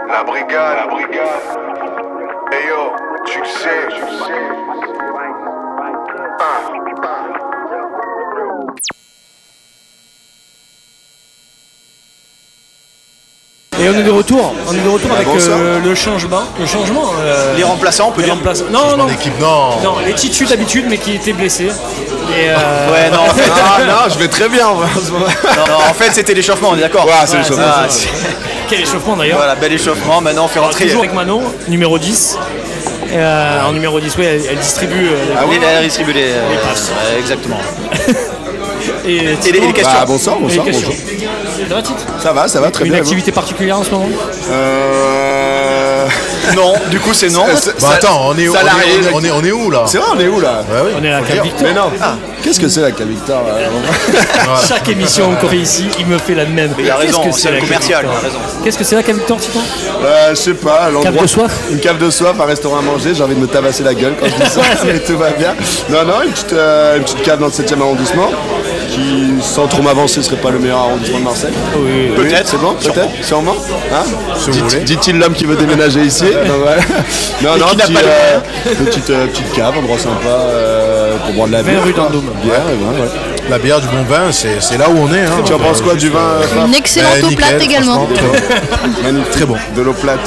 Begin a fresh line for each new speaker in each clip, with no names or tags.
La brigade. Hey yo, succès.
Et on est de retour avec le changement.
Les remplaçants, on peut dire.
Non,
d'équipe, non,
les Titu d'habitude, mais qui était blessé. Et
Ouais, non, en fait.
non, je vais très bien en ce moment.
Non, en fait, c'était l'échauffement, on est d'accord.
Ouais, c'est l'échauffement.
Quel échauffement d'ailleurs.
Voilà, bel échauffement. Maintenant, on fait rentrer.
Toujours avec Manon, numéro 10. En numéro 10, oui, elle distribue
Elle distribue les
passes.
Exactement.
et
les questions.
Bah, bonsoir.
Ça va, Tite ?
Ça va, très
Une
bien.
activité particulière en ce moment ?
Non, du coup, c'est non.
Bah attends, on est où là?
C'est vrai, on est où là?
Ouais, oui,
On est à la Cave Victor.
Mais non. Qu'est-ce que c'est la Cave Victor
Chaque émission qu'on fait ici, il me fait la même.
Il a raison,
Qu'est-ce que
c'est
la
le
Cave
commercial,
Victor
il a raison.
Qu'est-ce que c'est la Cave Victor, Titan ?
Je sais pas, l'endroit.
Cave de soif ?
Une cave de soif, un restaurant à manger, j'ai envie de me tabasser la gueule quand je dis ça, mais tout va bien. Non, une petite cave dans le 7e arrondissement, qui, sans trop m'avancer, serait pas le meilleur arrondissement de Marseille.
Oui.
Peut-être, c'est bon, peut-être, sûrement. Hein
Si vous voulez.
Dit-il l'homme qui veut déménager ici. Donc, voilà. Non,
qui n'a pas
petite cave, endroit sympa pour boire de la bière.
20 rue d'Andôme.
Bière et vin, ouais.
La bière, du bon vin, c'est là où on est. Hein.
Tu en penses quoi du vin
Une excellente eau plate également.
Magnifique.
Très bon.
De l'eau plate.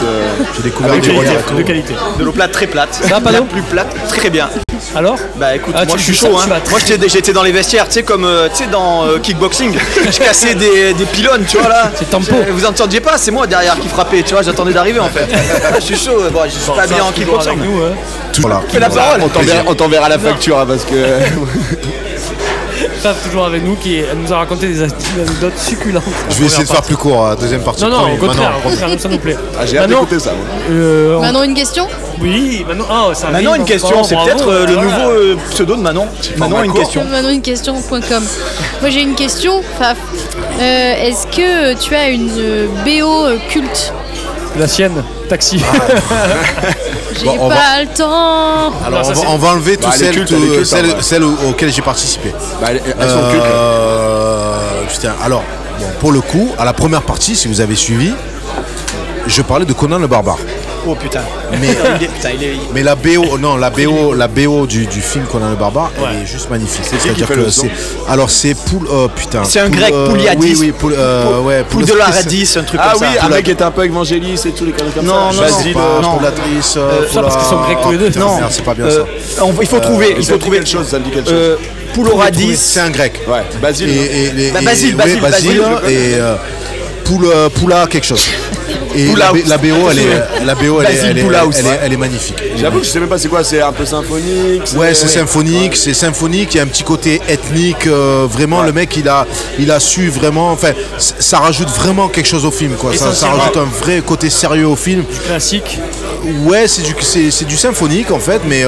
J'ai découvert
avec
des
des
rodières.
De qualité.
De l'eau plate très plate.
Ça va, Pano ?
Plus plate, très bien.
Alors ?
Bah écoute,
Ah,
moi
tu
je suis
dis ça,
chaud.
tu vas
Moi j'étais dans les vestiaires, tu sais, comme tu sais, dans kickboxing. Je cassais des pylônes, tu vois là.
C'est tempo.
Vous entendiez pas, c'est moi derrière qui frappais, tu vois, j'attendais d'arriver en fait. Je suis chaud, bon, je suis pas bien en kickboxing.
avec nous,
Voilà.
Fais la parole.
On t'enverra la facture hein, parce que.
Faf toujours avec nous, elle nous a raconté des anecdotes succulentes.
Je vais essayer de faire plus court, deuxième partie.
Non,
Promis.
au contraire, ça nous plaît.
Ah, j'ai hâte
Manon,
d'écouter ça. Moi.
Manon, une question ?
Oui, Manon.
Manon, une question, c'est peut-être le nouveau pseudo de Manon. Manon, une question.
Manon, une question.com. Moi, j'ai une question, Faf. Est-ce que tu as une BO culte ?
La sienne, Taxi.
J'ai
Bon, on
pas le temps.
Alors
ça,
on va enlever toutes
elle est culte, elle est culte,
celles auxquelles j'ai participé.
Bah, elles sont cultes.
Putain, alors, bon, pour le coup, à la première partie, si vous avez suivi, je parlais de Conan le Barbare.
Oh putain.
Mais, mais la BO du film Conan le Barbare, elle est juste magnifique. C'est-à-dire que c'est Poul. Putain.
C'est un grec,
Poul,
Pouliadis.
Oui, Poul. Ouais,
Poul de l'Aradis, un truc
Ah
comme
oui,
ça.
un mec qui était un peu évangéliste et tout les conneries comme
Non,
ça.
non,
Basile,
non.
Poulatrice.
Ça parce qu'ils sont grecs tous les deux.
Non, c'est pas bien ça.
Il faut trouver
quelque chose, ça me dit quelque chose.
Pouloradis.
C'est un grec.
Ouais, Basile.
Basile.
Et Poula quelque chose. Et
Poula
la BO, elle est magnifique.
J'avoue que je sais même pas c'est quoi, c'est un peu symphonique.
Ouais, c'est symphonique, il y a un petit côté ethnique, vraiment le mec il a su vraiment, enfin ça rajoute vraiment quelque chose au film quoi, ça rajoute un vrai côté sérieux au film.
Du classique.
Ouais, c'est du symphonique en fait, mais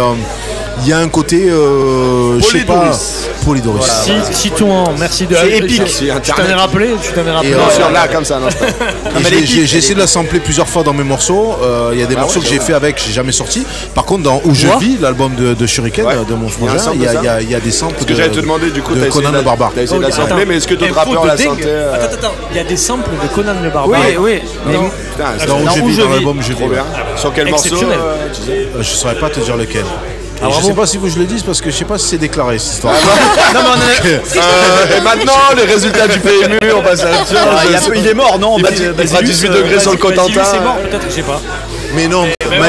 il y a un côté je sais pas, Polydoris.
Voilà. Citons, merci de.
C'est épique.
Tu t'en es rappelé.
Et
Non, sur là comme ça un instant.
j'ai essayé de la sampler plusieurs fois dans mes morceaux. Il y a des morceaux que j'ai fait avec, j'ai jamais sorti. Par contre, dans Où je vis, l'album de Shuriken, de mon frangin, il y a des samples.
Parce que j'allais te demander du coup,
de Conan le Barbare.
T'as essayé de la sampler, mais est-ce que d'autres rappeurs la sentaient
Attends, il y a des samples de Conan le Barbare.
Oui.
Dans Où je vis, dans l'album Je vis.
Trop bien. Sur quel morceau
Je saurais pas te dire lequel. Je sais pas si vous je le dise parce que je sais pas si c'est déclaré cette histoire.
Et maintenant, les résultats du PMU, on passe à la suite.
Il est mort, non?
Il fera 18 degrés sur le Cotentin.
C'est mort, peut-être, je sais pas.
Mais non,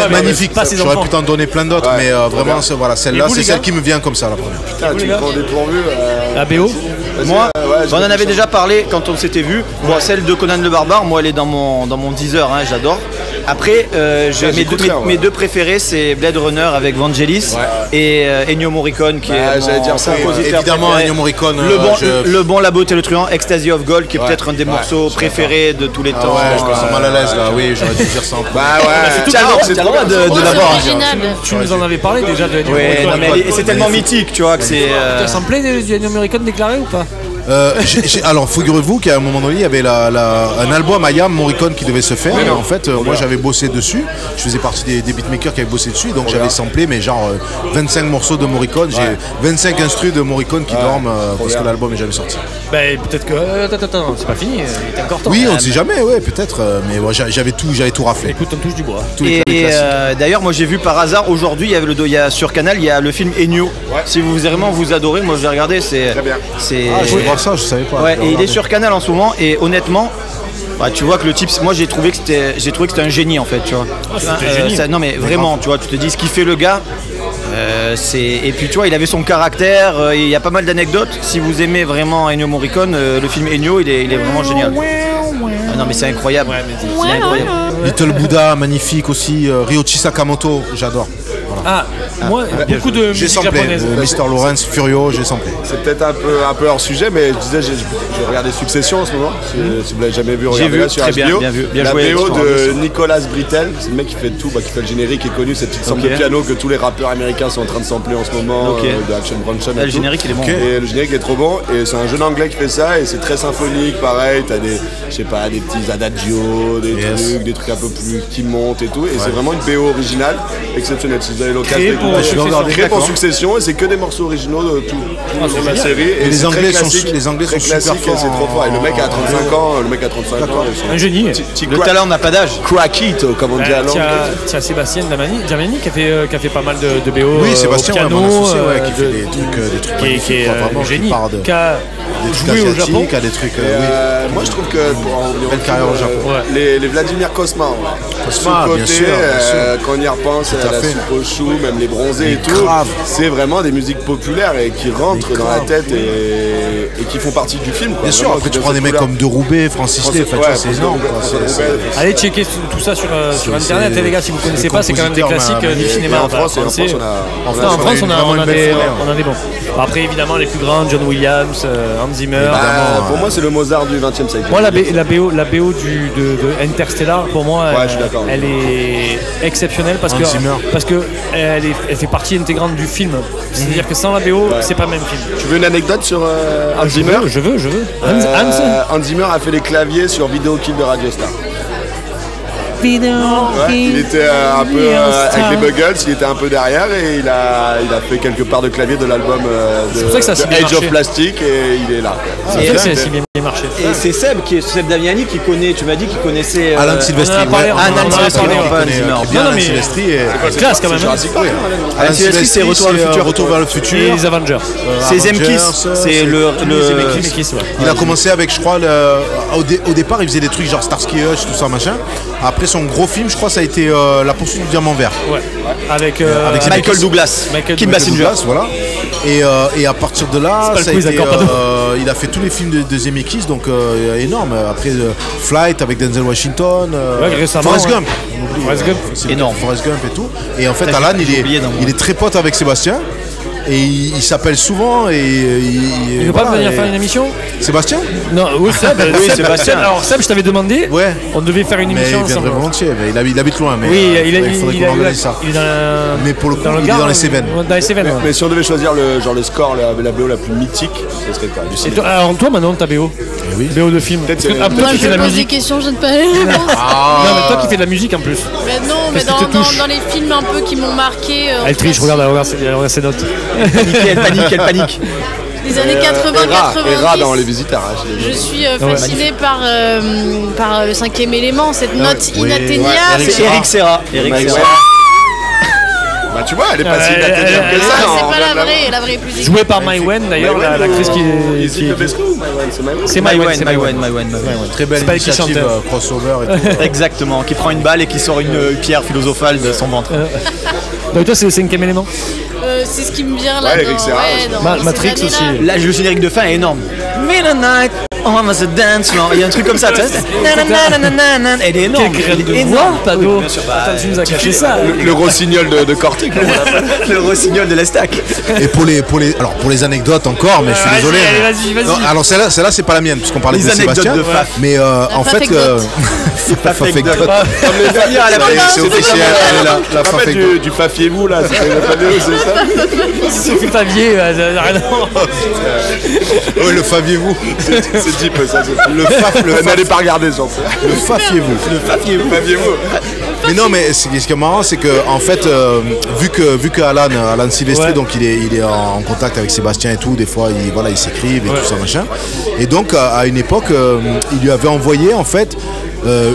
magnifique. J'aurais pu t'en donner plein d'autres, mais vraiment, voilà, celle-là, c'est celle qui me vient comme ça la première.
Putain, tu me prends dépourvu.
La BO.
Moi, on en avait déjà parlé quand on s'était vu. Bon, celle de Conan le Barbare, moi elle est dans mon Deezer, hein, j'adore. Après, mes deux préférés, c'est Blade Runner avec Vangelis et Ennio Morricone qui est
j'allais dire ça,
compositeur
évidemment
préféré.
Ennio Morricone.
Le bon, la beauté et le truand, Ecstasy of Gold qui est peut-être un des morceaux préférés de tous les temps.
Ouais, je me sens mal à l'aise là. Oui, j'aurais dû dire ça.
Bah ouais.
C'est le droit de l'avoir.
Tu nous en avais parlé déjà de Ennio
Ouais,
Morricone.
non, mais c'est tellement mythique, tu vois, que c'est.
Tu as samplé du Ennio Morricone déclaré ou pas?
Alors, figurez-vous qu'à un moment donné, il y avait un album IAM Morricone qui devait se faire. Et en fait, moi, j'avais bossé dessus. Je faisais partie des beatmakers qui avaient bossé dessus. Donc, j'avais samplé, mais genre 25 morceaux de Morricone. J'ai 25 instrus de Morricone qui dorment parce que l'album est jamais sorti.
Bah, peut-être que. Attends, c'est pas fini. Il était encore temps.
Oui, on ne sait jamais, ouais, peut-être. Mais ouais, j'avais tout raflé.
Écoute, on touche du bois.
Et d'ailleurs, moi, j'ai vu par hasard aujourd'hui, sur Canal, il y a le film Ennio. Si vous vraiment vous adorez, moi, je l'ai regardé. C'est.
Très bien.
Je vais voir ça, je savais pas.
Ouais, et il est sur Canal en ce moment. Et honnêtement. Bah, tu vois que le type, moi j'ai trouvé que c'était un génie en fait, tu vois. Non mais vraiment, tu vois, tu te dis ce qu'il fait le gars. Et puis tu vois, il avait son caractère. Il y a pas mal d'anecdotes. Si vous aimez vraiment Ennio Morricone, le film Ennio, il est vraiment génial. Ah non mais c'est incroyable. C'est incroyable.
Little Buddha, magnifique aussi. Ryoichi Sakamoto, j'adore. Voilà.
Moi, beaucoup de
j'ai
musique
samplé.
japonaise.
Mr. Lawrence, Furio, j'ai samplé.
C'est peut-être un peu hors sujet, mais je disais, j'ai regardé Succession en ce moment. Si vous l'avez jamais vu, regardez sur
très
HBO.
bien vu. Bien
la
joué,
BO de Nicolas Britell, c'est le mec qui fait tout, qui fait le générique, qui est connu, cette petite sample de piano que tous les rappeurs américains sont en train de sampler en ce moment, de Action Bronson.
Le générique il est bon.
Et le générique est trop bon, et c'est un jeune anglais qui fait ça, et c'est très symphonique, pareil. T'as des petits adagios, des trucs un peu plus qui montent et tout, et c'est vraiment une BO originale, exceptionnelle. Si vous avez l'occasion d'écouter. Créé pour Succession, et c'est que des morceaux originaux de tout la série.
Et les Anglais sont
très
super
classiques,
forts.
et c'est trop fort. Et le mec a 35 ans,
Un génie.
Le talent n'a pas d'âge.
Crackito, comme on dit à Londres.
Tiens, Sébastien Damiani qui a fait pas mal de BO.
Oui, Sébastien,
au piano,
mon associé, qui fait des trucs
qui est
vraiment,
un génie.
Qui a des trucs
joué au Japon.
asiatiques, des trucs.
Moi, je trouve que pour en revenir
Belle carrière au Japon.
les Vladimir Cosma,
bien sûr.
quand on y repense, à la soupe aux choux, même les bronzés et tout, c'est vraiment des musiques populaires et qui rentrent dans la tête et qui font partie du film.
Bien sûr, après tu prends des mecs comme De Roubaix, Francis Lay, c'est énorme.
Allez checker tout ça sur internet, les gars, si vous ne connaissez pas, c'est quand même des classiques du cinéma.
En France,
on a des bons. Après, évidemment, les plus grands, John Williams, Hans Zimmer.
Pour moi, c'est le Mozart du 20e siècle.
Moi, la BO de Interstellar, pour moi, elle est exceptionnelle parce que elle fait partie intégrante du film. C'est-à-dire que sans la BO, c'est pas le même film.
Tu veux une anecdote sur Hans Zimmer?
Je veux.
Hans Zimmer a fait les claviers sur Video Kill de Radio Star. Il était un peu avec les Buggles, il était un peu derrière et il a fait quelques parts de clavier de l'album de Age of Plastic et il est là.
C'est pour ça que c'est si bien marché.
Et c'est Seb Damiani qui connaît, tu m'as dit qu'il connaissait
Alan Silvestri.
Alan
Silvestri
c'est classe quand même.
Alan Silvestri, c'est
Retour vers le futur.
Et les Avengers.
C'est Zemkis, c'est le
il a commencé avec, je crois, au départ, il faisait des trucs genre Starsky Hutch, tout ça, machin. Après, son gros film, je crois, ça a été La poursuite du diamant vert.
Ouais. Avec
Michael Douglas, Kim Basinger.
Voilà. Et à partir de là, ça a été, il a fait tous les films de Zemeckis, donc énorme. Après, Flight avec Denzel Washington, Forrest Gump.
Énorme.
Forrest Gump et tout. Et en fait, Alan, il est très pote avec Sébastien. Et il s'appelle souvent et
il veut pas venir faire une émission?
Sébastien?
Non, oui, Sébastien. Alors Seb, je t'avais demandé.
Ouais.
On devait faire une émission ensemble.
Il viendrait volontiers, mais il habite loin. Mais
oui,
il faudrait qu'on organise ça.
Il est dans
mais pour le coup, il est dans les Cévennes.
Dans les Cévennes.
Mais si on devait choisir le score, la BO la plus mythique, ce serait quoi?
Alors toi, Manon, ta BO?
Oui.
BO de film.
Peut-être toi qui fais de la musique. Des questions, je ne peux pas les répondre.
Non, mais toi qui fais de la musique en plus.
Mais non, mais dans les films un peu qui m'ont marqué.
Elle triche, regarde ses notes.
Elle panique.
Les années 80-90.
Ra dans Les Visiteurs.
Je suis fasciné par le 5e élément, cette note inatteignable.
C'est Eric Serra.
Bah tu vois, elle est pas si inatteignable que ça.
C'est pas la vraie plus.
Jouée par Maïwen d'ailleurs, l'actrice qui
c'est Maïwen.
Très belle initiative crossover et tout.
Exactement, qui prend une balle et qui sort une pierre philosophale de son ventre.
Donc toi c'est le 5e élément?
C'est ce qui me vient là.
Eric Serra.
Matrix aussi.
Là, le générique de fin est énorme. Midnight on was a dance floor. Il y a un truc comme ça. Elle est énorme.
Elle est énorme, Pado. Attends, tu nous as caché ça.
Le rossignol de Corté.
Le rossignol de l'Estac.
Et pour les anecdotes encore, mais je suis désolé.
Vas-y.
Non, alors celle-là c'est pas la mienne puisqu'on parlait de Sébastien.
De Faf.
Mais en fait,
Faf anecdote.
c'est officiel. Elle est là. La Faf anecdote.
Du fafiez-vous là, c'est ça.
C'est que Favier.
Oui, le faviez-vous.
C'est deep ça.
Le Faf.
N'allez pas regarder sur ça.
Le fafiez-vous.
Le fafiez-vous.
Mais non, mais ce qui est marrant, c'est que en fait, vu que Alan Silvestri, donc il est en contact avec Sébastien et tout, des fois ils s'écrivent et tout ça machin. Et donc à une époque, il lui avait envoyé en fait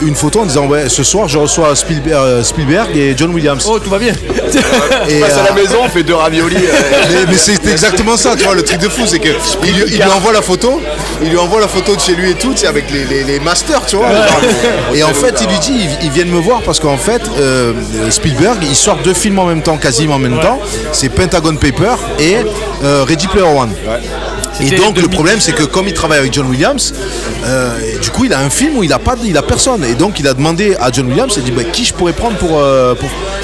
une photo en disant ouais, ce soir je reçois Spielberg et John Williams.
Oh, tout va bien.
On passe à la maison, on fait 2 raviolis.
Mais c'est exactement ça, tu vois, le truc de fou, c'est que il lui envoie la photo, de chez lui et tout, c'est avec les masters, tu vois. Et en fait, il lui dit, ils viennent me voir parce qu'en fait, Spielberg, il sort 2 films en même temps, quasiment en même temps. C'est Pentagon Paper et Ready Player One. Et donc le problème c'est que comme il travaille avec John Williams, du coup il a un film où il a personne. Et donc il a demandé à John Williams, il a dit bah, qui je pourrais prendre pour...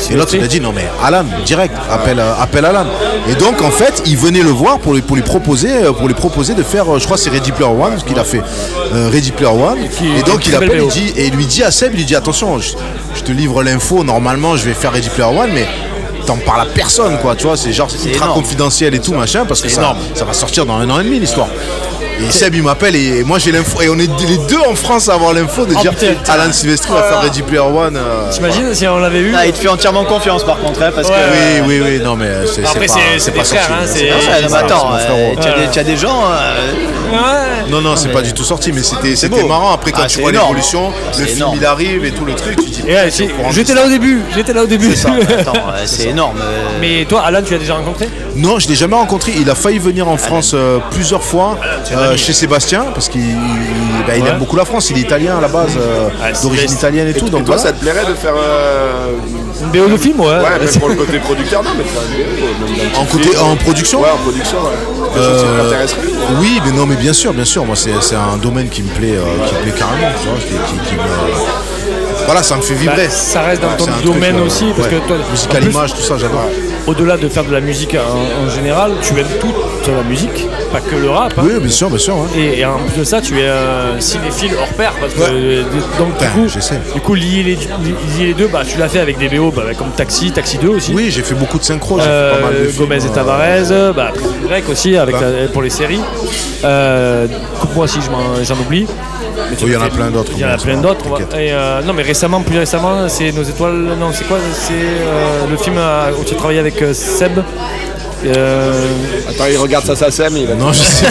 Et l'autre il a dit non mais Alan, direct, appelle Alan. Et donc en fait il venait le voir pour lui proposer de faire, je crois c'est Ready Player One, ce qu'il a fait Ready Player One. Et donc il appelle, il lui dit à Seb, il lui dit attention, je te livre l'info, normalement je vais faire Ready Player One, mais t'en parles à personne quoi, tu vois, c'est genre c'est ultra confidentiel et tout machin parce que ça va sortir dans 1 an et demi l'histoire. Et Seb il m'appelle et moi j'ai l'info et on est les deux en France à avoir l'info de dire Alan Silvestri va faire Ready Player One.
T'imagines si on l'avait vu.
Il te fait entièrement confiance par contre parce que
oui non mais c'est pas sorti.
Attends, tu as des gens
non c'est pas du tout sorti mais c'était marrant après quand tu vois l'évolution, le film il arrive et tout le truc, tu dis
j'étais là au début.
C'est ça. Attends, c'est énorme.
Mais toi Alan, tu l'as déjà rencontré?
Non, je l'ai jamais rencontré, il a failli venir en France plusieurs fois. Chez Sébastien parce qu'il aime beaucoup la France, il est italien à la base, d'origine italienne et tout. Donc
toi ça te plairait de faire
une BO de film? Ouais,
même pour le côté producteur, non mais faire une BO
en production.
Ouais, en production, quelque chose qui t'intéresserait.
Oui, mais non, mais bien sûr, moi c'est un domaine qui me plaît carrément, tu vois, voilà, ça me fait vibrer.
Ça reste dans ton domaine aussi, parce que toi,
musique à l'image, tout ça, j'adore.
Au-delà de faire de la musique en général, tu aimes toute la musique, pas que le rap.
Oui, bien sûr. Ouais.
Et en plus de ça, tu es un cinéphile hors pair, parce que donc du coup lier les deux, bah tu l'as fait avec des BO comme Taxi 2 aussi.
Oui, j'ai fait beaucoup de synchro, j'ai fait pas mal de films,
Gomez et Tavares, Grec aussi avec pour les séries. Coupe-moi si j'en oublie.
Il y en a plein d'autres.
Il y en a plein d'autres. Non, mais plus récemment, c'est Nos Étoiles. Non, c'est quoi? C'est le film où tu travailles avec Seb.
Attends, il regarde ça,
Non, je sais.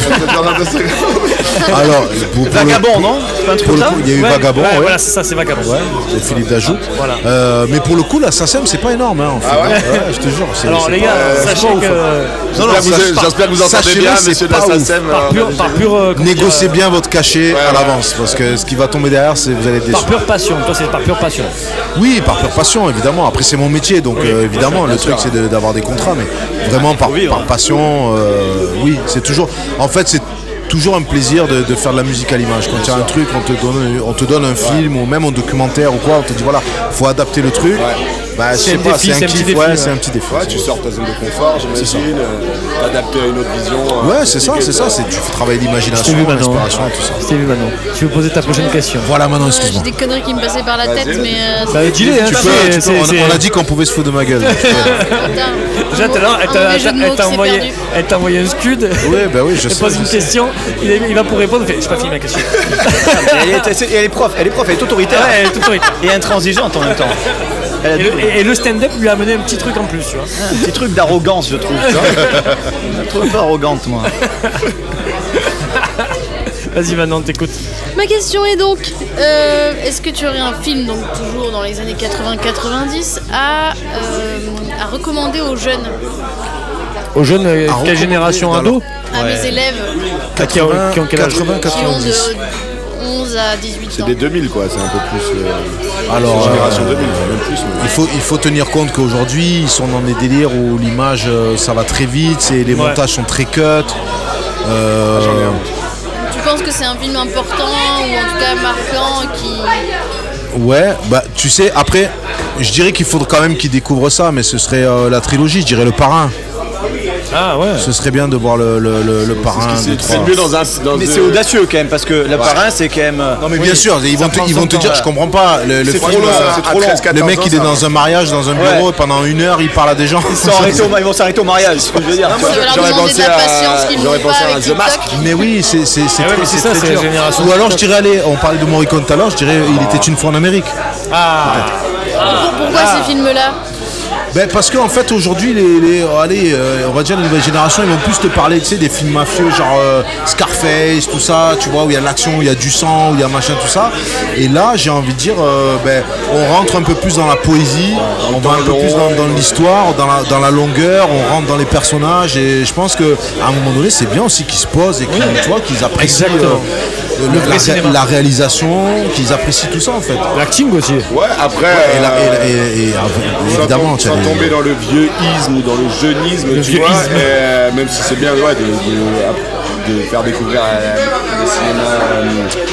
Alors,
Vagabond, non?
Il y a eu Vagabond.
Ouais, voilà, c'est ça, c'est Vagabond.
Ouais, c'est Philippe Dajout.
Voilà.
Mais pour le coup, la SACEM, c'est pas énorme. Hein, en fait.
Ouais,
je te jure.
Alors, les gars, sachez que.
J'espère que vous entendez bien, messieurs de la SACEM.
Par pure.
Négociez bien votre cachet à l'avance, parce que ce qui va tomber derrière, vous allez être déçus.
Par pure passion. Toi, c'est par pure passion.
Oui, par pure passion, évidemment. Après, c'est mon métier, donc évidemment, le truc, c'est d'avoir des contrats, mais vraiment par passion, oui, c'est toujours. En fait, c'est toujours un plaisir de faire de la musique à l'image. Quand il y a un truc, on te donne un film ou même un documentaire ou quoi, on te dit voilà, faut adapter le truc. Bah, je sais pas, c'est un petit défi. C'est un petit défi.
Ouais, tu sors de ta zone de confort, j'imagine, t'adapter à une autre vision.
Ouais, c'est ça. Tu fais travailler l'imagination, l'inspiration et tout ça.
Je t'ai vu maintenant. Tu veux poser ta prochaine question?
Voilà, maintenant, excuse-moi.
J'ai des conneries qui me passaient par la tête, mais.
Dis-les,
on a dit qu'on pouvait se foutre de ma gueule.
Déjà, tout à l'heure, elle t'a envoyé un scud.
Oui, je sais.
Elle pose une question, il va pour répondre, il fait j'ai pas fini ma question.
Elle est prof, elle est autoritaire.
Elle est autoritaire.
Et intransigeante en même temps.
Et le stand-up lui a amené un petit truc en plus, tu vois.
Un petit truc d'arrogance, je trouve. Je trouve un peu arrogante, moi.
Vas-y, maintenant, t'écoutes.
Ma question est donc, est-ce que tu aurais un film, donc toujours dans les années 80-90, à recommander aux jeunes?
Aux jeunes, quelle génération ado?
À mes élèves.
Qui ont quel âge?
90. 11 à 18 ans.
C'est des 2000 quoi, c'est un peu plus.
Alors,
génération 2000, même plus.
Il faut tenir compte qu'aujourd'hui, ils sont dans des délires où l'image, ça va très vite, les montages sont très cut.
Tu penses que c'est un film important ou en tout cas marquant qui...
Ouais, bah tu sais, après, je dirais qu'il faudrait quand même qu'il découvre ça, mais ce serait la trilogie, je dirais Le Parrain.
Ah ouais.
Ce serait bien de voir le Parrain.
C'est mieux dans un.
Mais c'est audacieux quand même parce que le Parrain c'est quand même.
Non mais bien sûr, ils vont te dire, je comprends pas.
C'est trop long, c'est trop long.
Le mec il est dans un mariage, dans un bureau, et pendant 1 heure il parle à des gens.
Ils vont s'arrêter au mariage, c'est ce que je veux dire.
J'aurais pensé à The Mask.
Mais oui, c'est
ça,
très
c'est la génération.
Ou alors je dirais, allez, on parlait de Morricone tout à l'heure, je dirais Il était une fois en Amérique.
Pourquoi ces films-là?
Ben parce qu'en fait aujourd'hui on va dire les nouvelles générations ils vont plus te parler, tu sais, des films mafieux genre Scarface, tout ça, tu vois, où il y a de l'action, où il y a du sang, où il y a machin, tout ça. Et là j'ai envie de dire on rentre un peu plus dans la poésie, on va un peu plus dans l'histoire, dans la longueur, on rentre dans les personnages, et je pense qu'à un moment donné c'est bien aussi qu'ils se posent et qu'ils apprécient la réalisation, qu'ils apprécient tout ça en fait.
L'acting aussi.
Ouais, après.
Et évidemment,
sans tomber dans le vieux-isme ou dans le jeunisme, tu vois, même si c'est bien de faire découvrir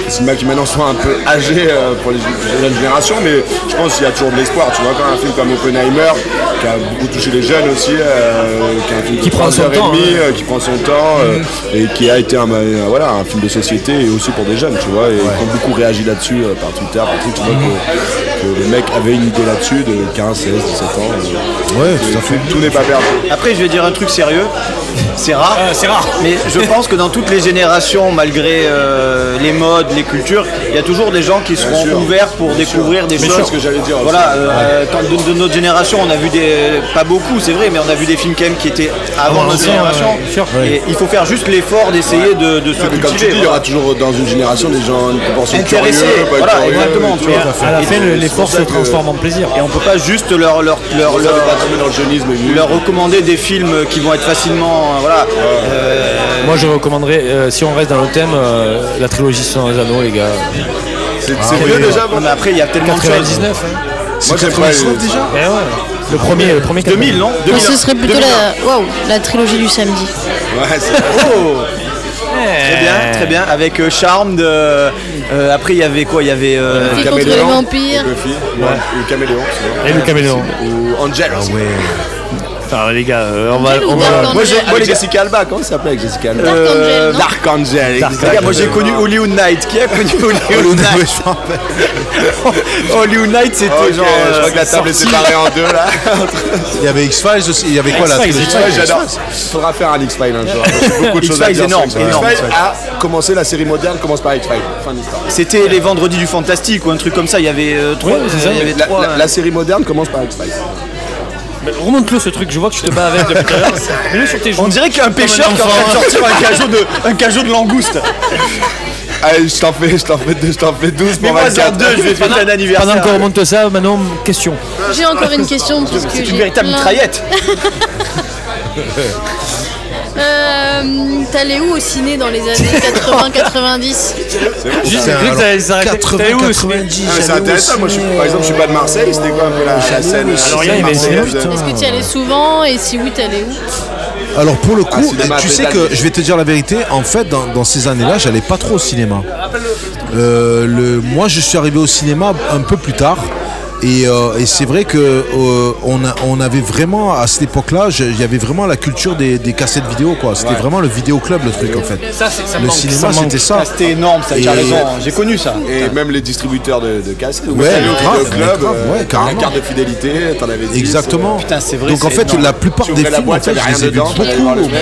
les cinémas qui maintenant sont un peu âgés pour les jeunes générations, mais je pense qu'il y a toujours de l'espoir. Tu vois, quand un film comme Oppenheimer, qui a beaucoup touché les jeunes aussi, qui est un film de 3h30, qui prend son temps, et qui a été un film de société et aussi pour des jeunes, tu vois, et qui ont beaucoup réagi là-dessus par Twitter, par tout, tu vois, que les mecs avaient une idée là-dessus de 15, 16, 17 ans.
Ouais, tout à fait.
Tout n'est pas perdu.
Après, je vais dire un truc sérieux. C'est rare. Mais je pense que dans toutes les générations, malgré les modes, les cultures, il y a toujours des gens qui seront ouverts pour découvrir des choses.
C'est ce que j'allais dire.
Voilà, de notre génération, on a vu pas beaucoup, c'est vrai, mais on a vu des films quand même qui étaient avant notre génération. Et il faut faire juste l'effort d'essayer de se cultiver.
Comme tu dis, il y aura toujours dans une génération des gens
intéressés. Voilà, exactement.
À la fin, l'effort se transforme en plaisir.
Et on peut pas juste leur recommander des films qui vont être facilement.
Moi je recommanderais, si on reste dans le thème, la trilogie Seigneur des Anneaux, les gars.
C'est mieux déjà.
Mais après il y a tellement de choses.
99.
Moi j'ai pas déjà.
Le premier
2000, non
2000. Ce serait plutôt la trilogie du samedi.
Ouais, c'est
très bien, avec Charmed. Après il y avait quoi? Il y avait
contre les vampires.
Le Caméléon.
Et le Caméléon.
Ou Angel aussi.
Enfin les gars,
moi j'ai Jessica Alba, comment ça s'appelle avec Jessica Alba?
Dark Angel.
Moi j'ai connu Hollywood Night. Qui a connu Hollywood Night? Hollywood Night c'était genre.
Je crois que la table est séparée en deux là.
Il y avait X-Files aussi, il y avait quoi là?
X-Files, j'adore. Il faudra faire un X-Files un jour. Beaucoup de choses à dire. X-Files a commencé, la série moderne commence par X-Files. Fin d'histoire.
C'était les vendredis du fantastique ou un truc comme ça, il y avait trois.
La série moderne commence par X-Files.
Remonte-le ce truc, je vois que tu te bats avec depuis tout à l'heure. Mets-le sur tes genoux.
On dirait qu'il y a un pêcheur qui est en train de sortir un cajot de langouste.
Allez, je t'en fais 12 pour 24.
Je vais faire un anniversaire.
Pendant qu'on remonte ça, maintenant, question.
J'ai encore une question puisque j'ai
une véritable mitraillette.
T'allais où au ciné dans les années 80-90?
Juste que t'allais où au ciné?
C'est intéressant, moi par exemple je suis pas de Marseille, c'était quoi un peu la scène?
Alors il y avait
Est-ce que tu y allais souvent et si oui t'allais où?
Alors pour le coup, tu sais que je vais te dire la vérité, en fait dans ces années-là j'allais pas trop au cinéma. Moi je suis arrivé au cinéma un peu plus tard. Et c'est vrai que on avait vraiment à cette époque-là, il y avait vraiment la culture des cassettes vidéo quoi. C'était vraiment le vidéoclub le truc en fait. Le cinéma c'était ça.
C'était énorme ça. Tu as raison. J'ai connu ça.
Et même les distributeurs de cassettes.
Ouais, grave.
La carte de fidélité, t'en avais 10.
Exactement.
Putain, c'est vrai.
Donc en fait la plupart des films en fait, je les ai vus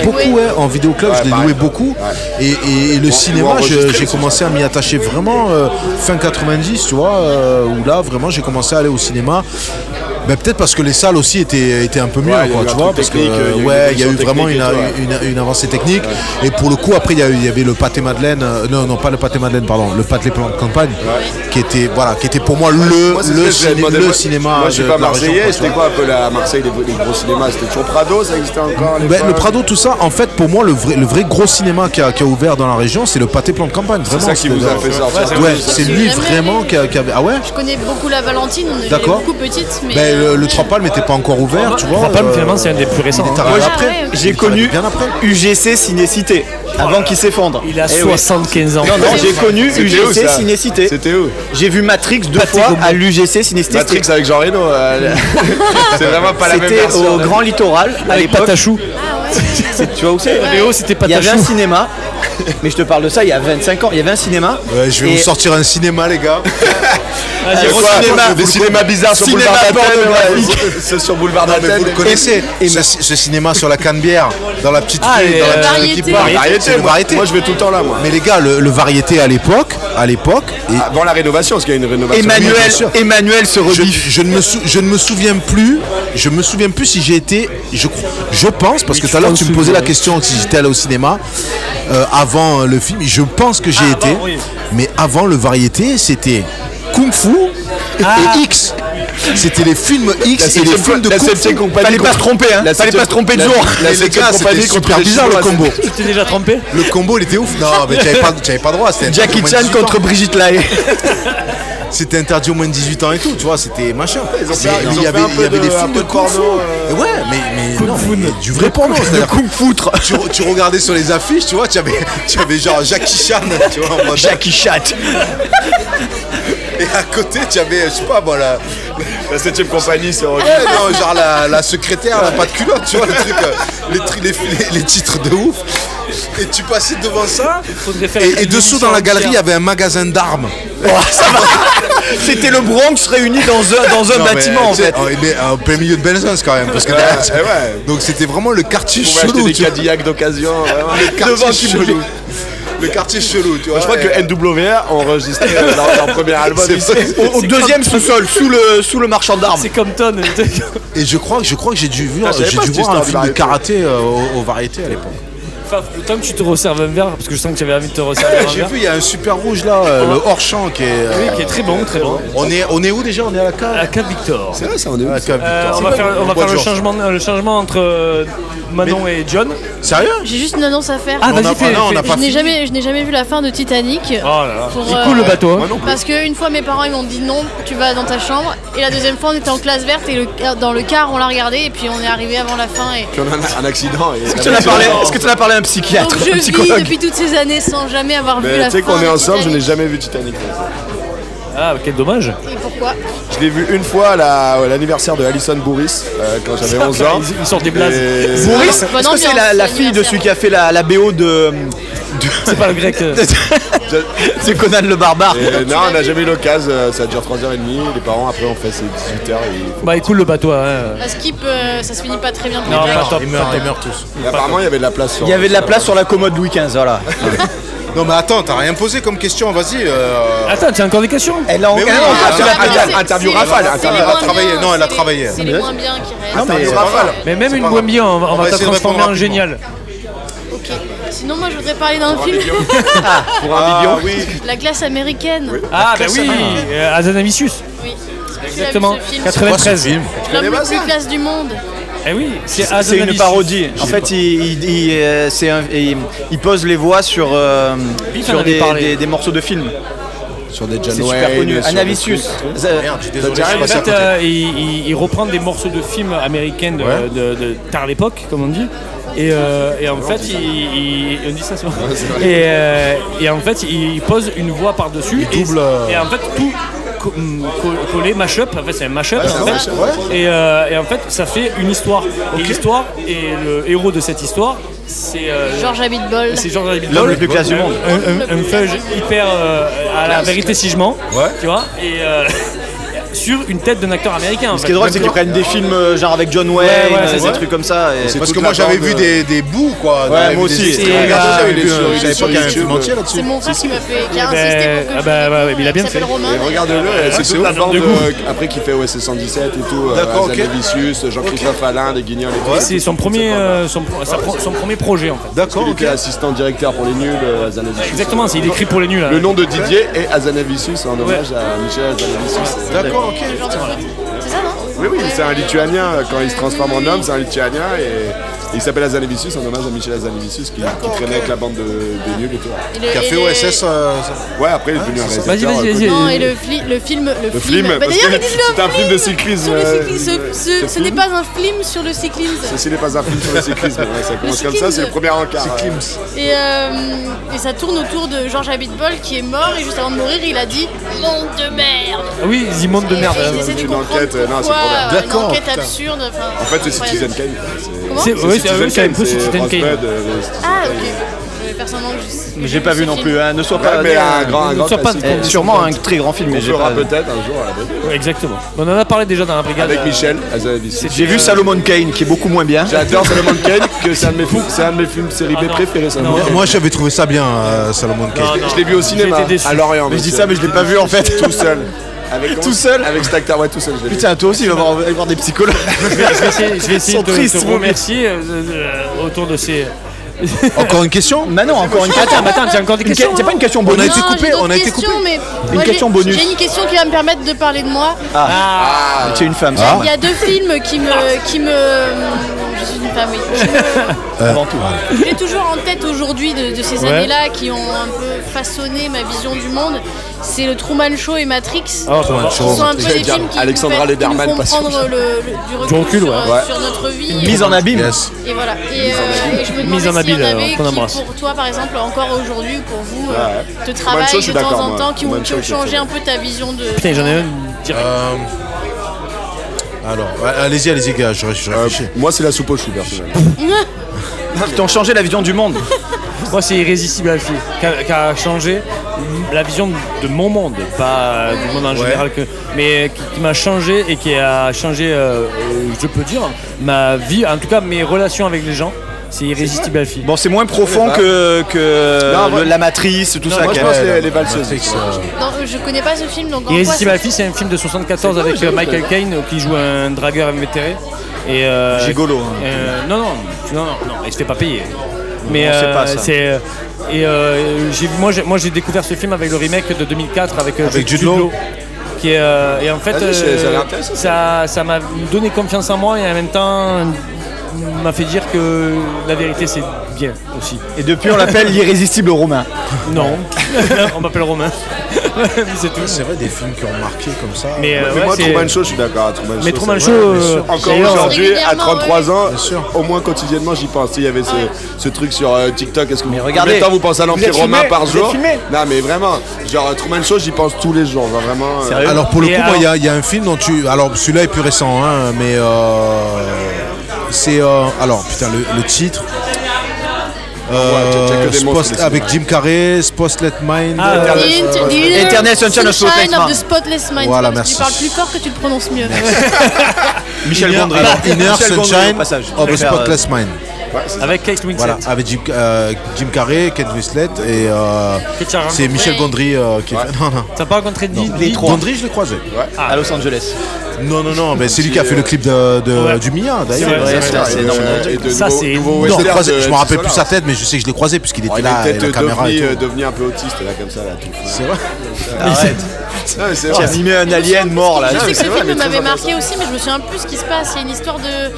beaucoup en vidéoclub, je les louais beaucoup. Et le cinéma, j'ai commencé à m'y attacher vraiment fin 90, tu vois, où là vraiment j'ai commencé à aller au cinéma. Ben, peut-être parce que les salles aussi étaient un peu mieux, quoi, tu vois, parce que il y a eu vraiment une avancée technique. Et pour le coup, après, il y avait le Pâté Madeleine, non, pas le Pâté Madeleine, pardon, le Pâté Plan de campagne, qui était pour moi le cinéma.
Moi, je suis pas marseillais. C'était quoi un peu à Marseille les gros cinémas? C'était toujours Prado, ça existait encore?
Le Prado, tout ça. En fait, pour moi, le vrai gros cinéma qui a ouvert dans la région, c'est le Pâté Plan de campagne.
C'est ça qui vous a fait sortir.
Ouais, c'est lui vraiment qui avait. Ah ouais?
Je connais beaucoup la Valentine. On était beaucoup petites, mais
le Trois Palmes n'était pas encore ouvert, tu vois.
Trois Palmes, finalement, c'est un des plus récents.
J'ai connu UGC Cinécité avant qu'il s'effondre.
Il a 75 ans.
Non, j'ai connu UGC Cinécité.
C'était où?
J'ai vu Matrix 2 fois à l'UGC Cinécité.
Matrix avec Jean Reno. C'est vraiment pas la même version.
C'était au Grand Littoral à l'époque.
Patachou.
Tu vois où c'est?
Léo, c'était Patachou.
Il y avait un cinéma. Mais je te parle de ça il y a 25 ans. Il y avait un cinéma.
Ouais, je vais vous sortir un cinéma, les gars.
Des cinémas bizarres sur Boulevard d'Athènes. C'est sur Boulevard d'Athènes.
Vous le connaissez, ce cinéma sur la Canebière, dans la petite rue, dans la petite équipe.
C'est le Variété. Moi, je vais tout le temps là, moi.
Mais les gars, le Variété à l'époque.
Avant la rénovation, parce qu'il y a une rénovation.
Emmanuel se rediffe.
Je ne me souviens plus. Je me souviens plus si j'ai été. Je pense, parce que tout à l'heure tu me posais la question si j'étais allé au cinéma avant le film. Je pense que j'y étais. Oui. Mais avant le Variété, c'était Kung Fu et X. C'était les films X et les films de Kung Fu.
Fallait pas se tromper, hein. Fallait pas se tromper de jour.
Les gars, c'était super bizarre le combo.
Tu t'es déjà trompé?
Le combo, il était ouf. Non, mais tu avais pas droit.
Jackie Chan contre Brigitte Lahaye.
C'était interdit au moins de 18 ans et tout, tu vois, c'était machin.
Il y avait des films de porno.
Ouais, mais du vrai porno.
C'est-à-dire Kung Foutre.
Tu regardais sur les affiches, tu vois, tu avais genre Jackie Chan, tu vois, en mode
Jackie Chat.
Et à côté, tu avais, je sais pas, bon, la
7ème compagnie, c'est
ouais, non, genre la secrétaire, pas de culotte, tu vois, le truc, les titres de ouf. Et tu passais devant ça, et dessous dans la galerie, il y avait un magasin d'armes.
Oh, c'était le Bronx réuni dans un bâtiment, en fait.
Mais en plein milieu de Belzunce quand même, parce que donc c'était vraiment le quartier chelou.
Des Cadillacs d'occasion,
le quartier chelou. Le quartier chelou, tu vois.
Je crois que NWA ont enregistré leur premier album
au deuxième sous-sol, sous le marchand d'armes.
C'est Compton.
Et je crois que j'ai dû voir un film de karaté au Variété à l'époque.
Le temps que tu te resserves un verre, parce que je sens que tu avais envie de te resserver un verre.
J'ai vu, il y a un super rouge là, le hors-champ qui est.
Oui, qui est très bon, très bon.
On est où déjà? On est à la cave?
À la cave Victor.
C'est vrai, ça, on est où?
À la cave Victor.
On va faire le changement entre Manon et John.
Sérieux?
J'ai juste une annonce à faire.
Ah, vas-y, fais.
Je n'ai jamais vu la fin de Titanic.
Oh là là. Il coule le bateau. Hein.
Parce qu'une fois, mes parents ils m'ont dit non, tu vas dans ta chambre. Et la deuxième fois, on était en classe verte et dans le car, on l'a regardé. Et puis, on est arrivé avant la fin.
Puis on a un accident.
Est-ce que tu en as parlé à un psychiatre?
Donc, je vis depuis toutes ces années sans jamais avoir vu la fin.
Tu sais qu'on est ensemble, je n'ai jamais vu Titanic.
Ah, quel dommage.
Et pourquoi?
Je l'ai vu une fois à l'anniversaire de Alison Bourris quand j'avais 11 ans.
Ils sortent des blazes.
Bourris, est-ce que c'est la fille de celui qui a fait la BO de...
C'est pas le grec.
C'est Conan le barbare.
Non, on n'a jamais eu l'occasion. Ça dure 3h30. Les parents, après, on fait c'est 18h.
Bah, il coule le bateau. Hein.
La skip, ça se finit pas très bien pour
non,
les
pas top.
Ils meurent tous.
Et apparemment, il y avait de la place sur.
Il y avait de la place sur la commode Louis XV, voilà.
Non mais attends, t'as rien posé comme question, vas-y.
Attends, tu as encore des questions?
Elle a
interview rafale.
Elle a travaillé.
C'est les moins bien qui restent.
Interview rafale.
Mais même une moins bien, on va te transformer en génial.
Ok. Sinon, moi, je voudrais parler d'un film.
Pour un million, oui.
La glace américaine.
Ah bah oui, Hazanavicius.
Oui.
Exactement. 93.
L'homme le plus classe du monde.
Eh oui, c'est
une parodie. En fait, il pose les voix sur des morceaux de films.
Sur des John
C'est super connu. Hazanavicius.
En fait, il reprend des morceaux de films américains de tard l'époque, comme on dit. Et en fait, on dit ça souvent. Et en fait, il pose une voix par-dessus. Et en fait, tout collé, mash-up, en fait c'est un mash-up et en fait ça fait une histoire. Et l'histoire, et le héros de cette histoire, c'est
George Abitbol.
C'est George Abitbol,
l'homme le plus classe du monde.
Un feuge hyper à la vérité si je mens, tu vois, et sur une tête d'un acteur américain.
Ce qui est drôle, c'est qu'ils prennent des films genre avec John Wayne, des trucs comme ça.
C'est parce que moi j'avais vu des bouts quoi.
Ouais, moi aussi.
C'est mon frère qui m'a fait, qui a insisté pour que je.
Il a bien fait.
Regarde-le, c'est toute la bande après qui fait OSS 117 et tout. Hazanavicius, Jean-Christophe Alain, des Guignols et tout.
C'est son premier projet en fait.
D'accord. Il était assistant directeur pour les nuls, Hazanavicius.
Exactement, il écrit pour les nuls.
Le nom de Didier est Hazanavicius en hommage à Michel Hazanavicius.
D'accord.
C'est ça, non?
Oui, c'est un Lituanien. Quand il se transforme en homme, c'est un Lituanien. Il s'appelle Hazanavicius, en hommage à Michel Hazanavicius qui traînait avec la bande des nuls et tout.
Qui a fait OSS.
Ouais, après il est devenu un réalisateur.
Vas-y.
Non, et le film.
Bah, d'ailleurs, ils disent
c'est
un film de cyclisme.
Ce n'est pas un film sur le cyclisme.
Ceci n'est pas un film sur le cyclisme. Ouais, ça commence comme ça, c'est le premier encart.
Et ça tourne autour de Georges Abitbol qui est mort et juste avant de mourir, il a dit monde de merde.
Oui, ils montent de merde.
Et ils essaient de comprendre une enquête absurde.
En fait, c'est Citizen Kane.
Oui, c'est un peu Citizen Kane.
Ah, ok. Personnellement,
j'ai pas vu non plus, hein. Ne sois pas.
Mais un grand
sûrement un très grand film, mais j'ai pas.
Peut-être un jour à la BD.
Exactement. On en a parlé déjà dans la brigade.
Avec Michel Hazanavicius.
J'ai vu Salomon Kane qui est beaucoup moins bien.
J'adore Salomon Kane, que c'est un de mes films série B préférés.
Moi j'avais trouvé ça bien, Salomon Kane.
Je l'ai vu au cinéma à Lorient.
Mais je dis ça, mais je l'ai pas vu en fait.
Tout seul.
Tout seul.
Avec cet acteur, ouais, tout seul.
Putain, toi aussi, il va y avoir des psychologues.
Je vais essayer de te remercier autour de ces.
Encore une question?
Non, encore une question.
Attends, j'ai encore des questions.
C'est pas une question bonus.
On a été coupé. Mais
une question bonus.
J'ai une question qui va me permettre de parler de moi.
Tu es une femme.
Il y a deux films qui me. Je suis une femme, oui.
Avant tout.
J'ai toujours en tête aujourd'hui de ces années-là qui ont un peu façonné ma vision du monde. C'est le Truman Show et Matrix. Qui sont un peu des films qui nous font prendre du recul sur notre vie.
Mise en abîme.
Et voilà. Et je me demandais s'il y en avait qui, pour toi, par exemple, encore aujourd'hui, pour vous, te travaillent de temps en temps, qui ont changé un peu ta vision de...
Putain, j'en ai un direct.
Alors, allez-y, gars, je réfléchis.
Moi, c'est la soupe aux choux, personnellement.
Qui t'ont changé la vision du monde.
Moi, c'est Irrésistible à fille, qui a changé la vision de mon monde, pas du monde en général, mais qui m'a changé et qui a changé, je peux dire, ma vie, en tout cas mes relations avec les gens. C'est Irrésistible à la fille.
Bon, c'est moins profond que la Matrice, tout ça.
Moi, je pense les valseuses.
Non, je connais pas ce film, donc.
Irrésistible à la fille, c'est un film de 74 avec Michael Caine qui joue un dragueur invétéré.
Gigolo.
Non, il se fait pas payer. Mais
c'est pas ça.
Moi j'ai découvert ce film avec le remake de 2004 avec
Jude Law.
Et en fait ça m'a donné confiance en moi et en même temps m'a fait dire que la vérité c'est bien aussi.
Et depuis on l'appelle l'irrésistible Romain.
Non, on m'appelle Romain. C'est tout.
C'est vrai des films qui ont marqué comme ça.
Mais
moi Truman Show, je suis d'accord.
Mais Truman Show,
encore aujourd'hui, à 33 ans, au moins quotidiennement j'y pense. Il y avait ce truc sur TikTok. Est-ce que combien de temps vous pensez à l'Empire romain par jour? Non mais vraiment, genre Truman Show, j'y pense tous les jours. Vraiment.
Alors pour le coup, il y a un film dont alors celui-là est plus récent, hein, mais c'est alors putain le titre. Avec Jim Carrey, Spotlight Mind.
Eternal Sunshine of the Spotless Mind.
Voilà, merci.
Tu parles plus fort que tu le prononces mieux.
Michel Gondry.
Inner Sunshine of the Spotless Mind.
Avec Kate Winslet.
Voilà, avec Jim Carrey, Kate Winslet et c'est Michel Gondry qui fait. Non.
T'as pas rencontré
Gondry, je l'ai croisé.
À Los Angeles.
Non, mais c'est lui qui a fait le clip du Mia d'ailleurs.
C'est énorme.
Ça c'est
je me rappelle plus sa tête, mais je sais que je l'ai croisé puisqu'il était là, la caméra et tout.
Devenu un peu autiste là comme ça là.
C'est vrai.
Arrête. Qui a animé un alien mort là.
Je sais que ce film m'avait marqué aussi, mais je me souviens plus ce qui se passe. Il y a une histoire de.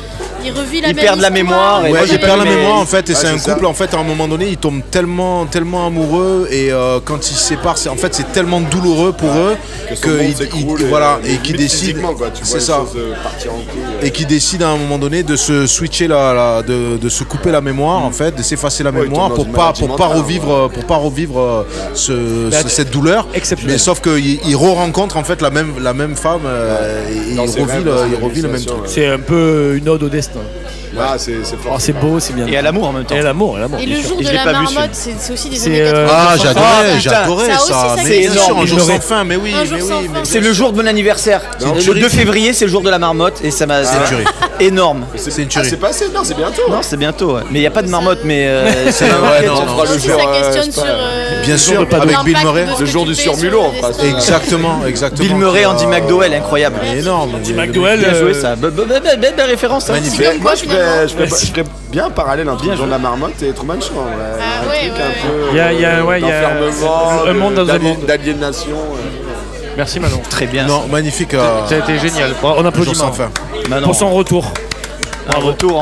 Il revit la même histoire.
Ils perdent la mémoire.
Ouais, ils perdent la mémoire en fait, et c'est un couple en fait. À un moment donné, ils tombent tellement amoureux et quand ils se séparent, c'est tellement douloureux pour eux qu'ils décident. C'est ça. Et qui décident à un moment donné de se switcher de se couper la mémoire en fait, de s'effacer la mémoire pour pas revivre cette douleur. Mais sauf qu'ils re-rencontrent en fait la même femme et ils revivent le même truc.
C'est un peu une ode au destin.
Ah, c'est fort.
Oh, c'est beau, c'est bien.
Et à l'amour en même temps.
Et l'amour.
Et le jour de la marmotte, c'est aussi des années 80.
Ah, j'adorais ça.
C'est énorme.
Un jour sans fin, mais oui.
C'est le jour de mon anniversaire. Le 2 février, c'est le jour de la marmotte et ça m'a.
C'est une tuerie.
Énorme.
C'est une tuerie.
C'est passé, non, c'est bientôt.
Non, c'est bientôt. Mais il n'y a pas de marmotte, mais c'est
Ça questionne sur.
Bien sûr, avec Bill Murray.
Le jour du surmulot, on fera ça.
Exactement.
Bill Murray, Andy McDowell, incroyable.
Énorme.
Andy McDowell.
Bien joué ça. Belle référence.
Magnifique. Moi, je ferais bien un parallèle entre le jour de la marmotte et Truman Show. Un truc un peu d'enfermement,
un monde dans un monde.
D'aliénation.
Merci Manon.
Très bien.
Non, magnifique.
Ça a été génial. On applaudit
sans fin.
Pour son retour.
Un retour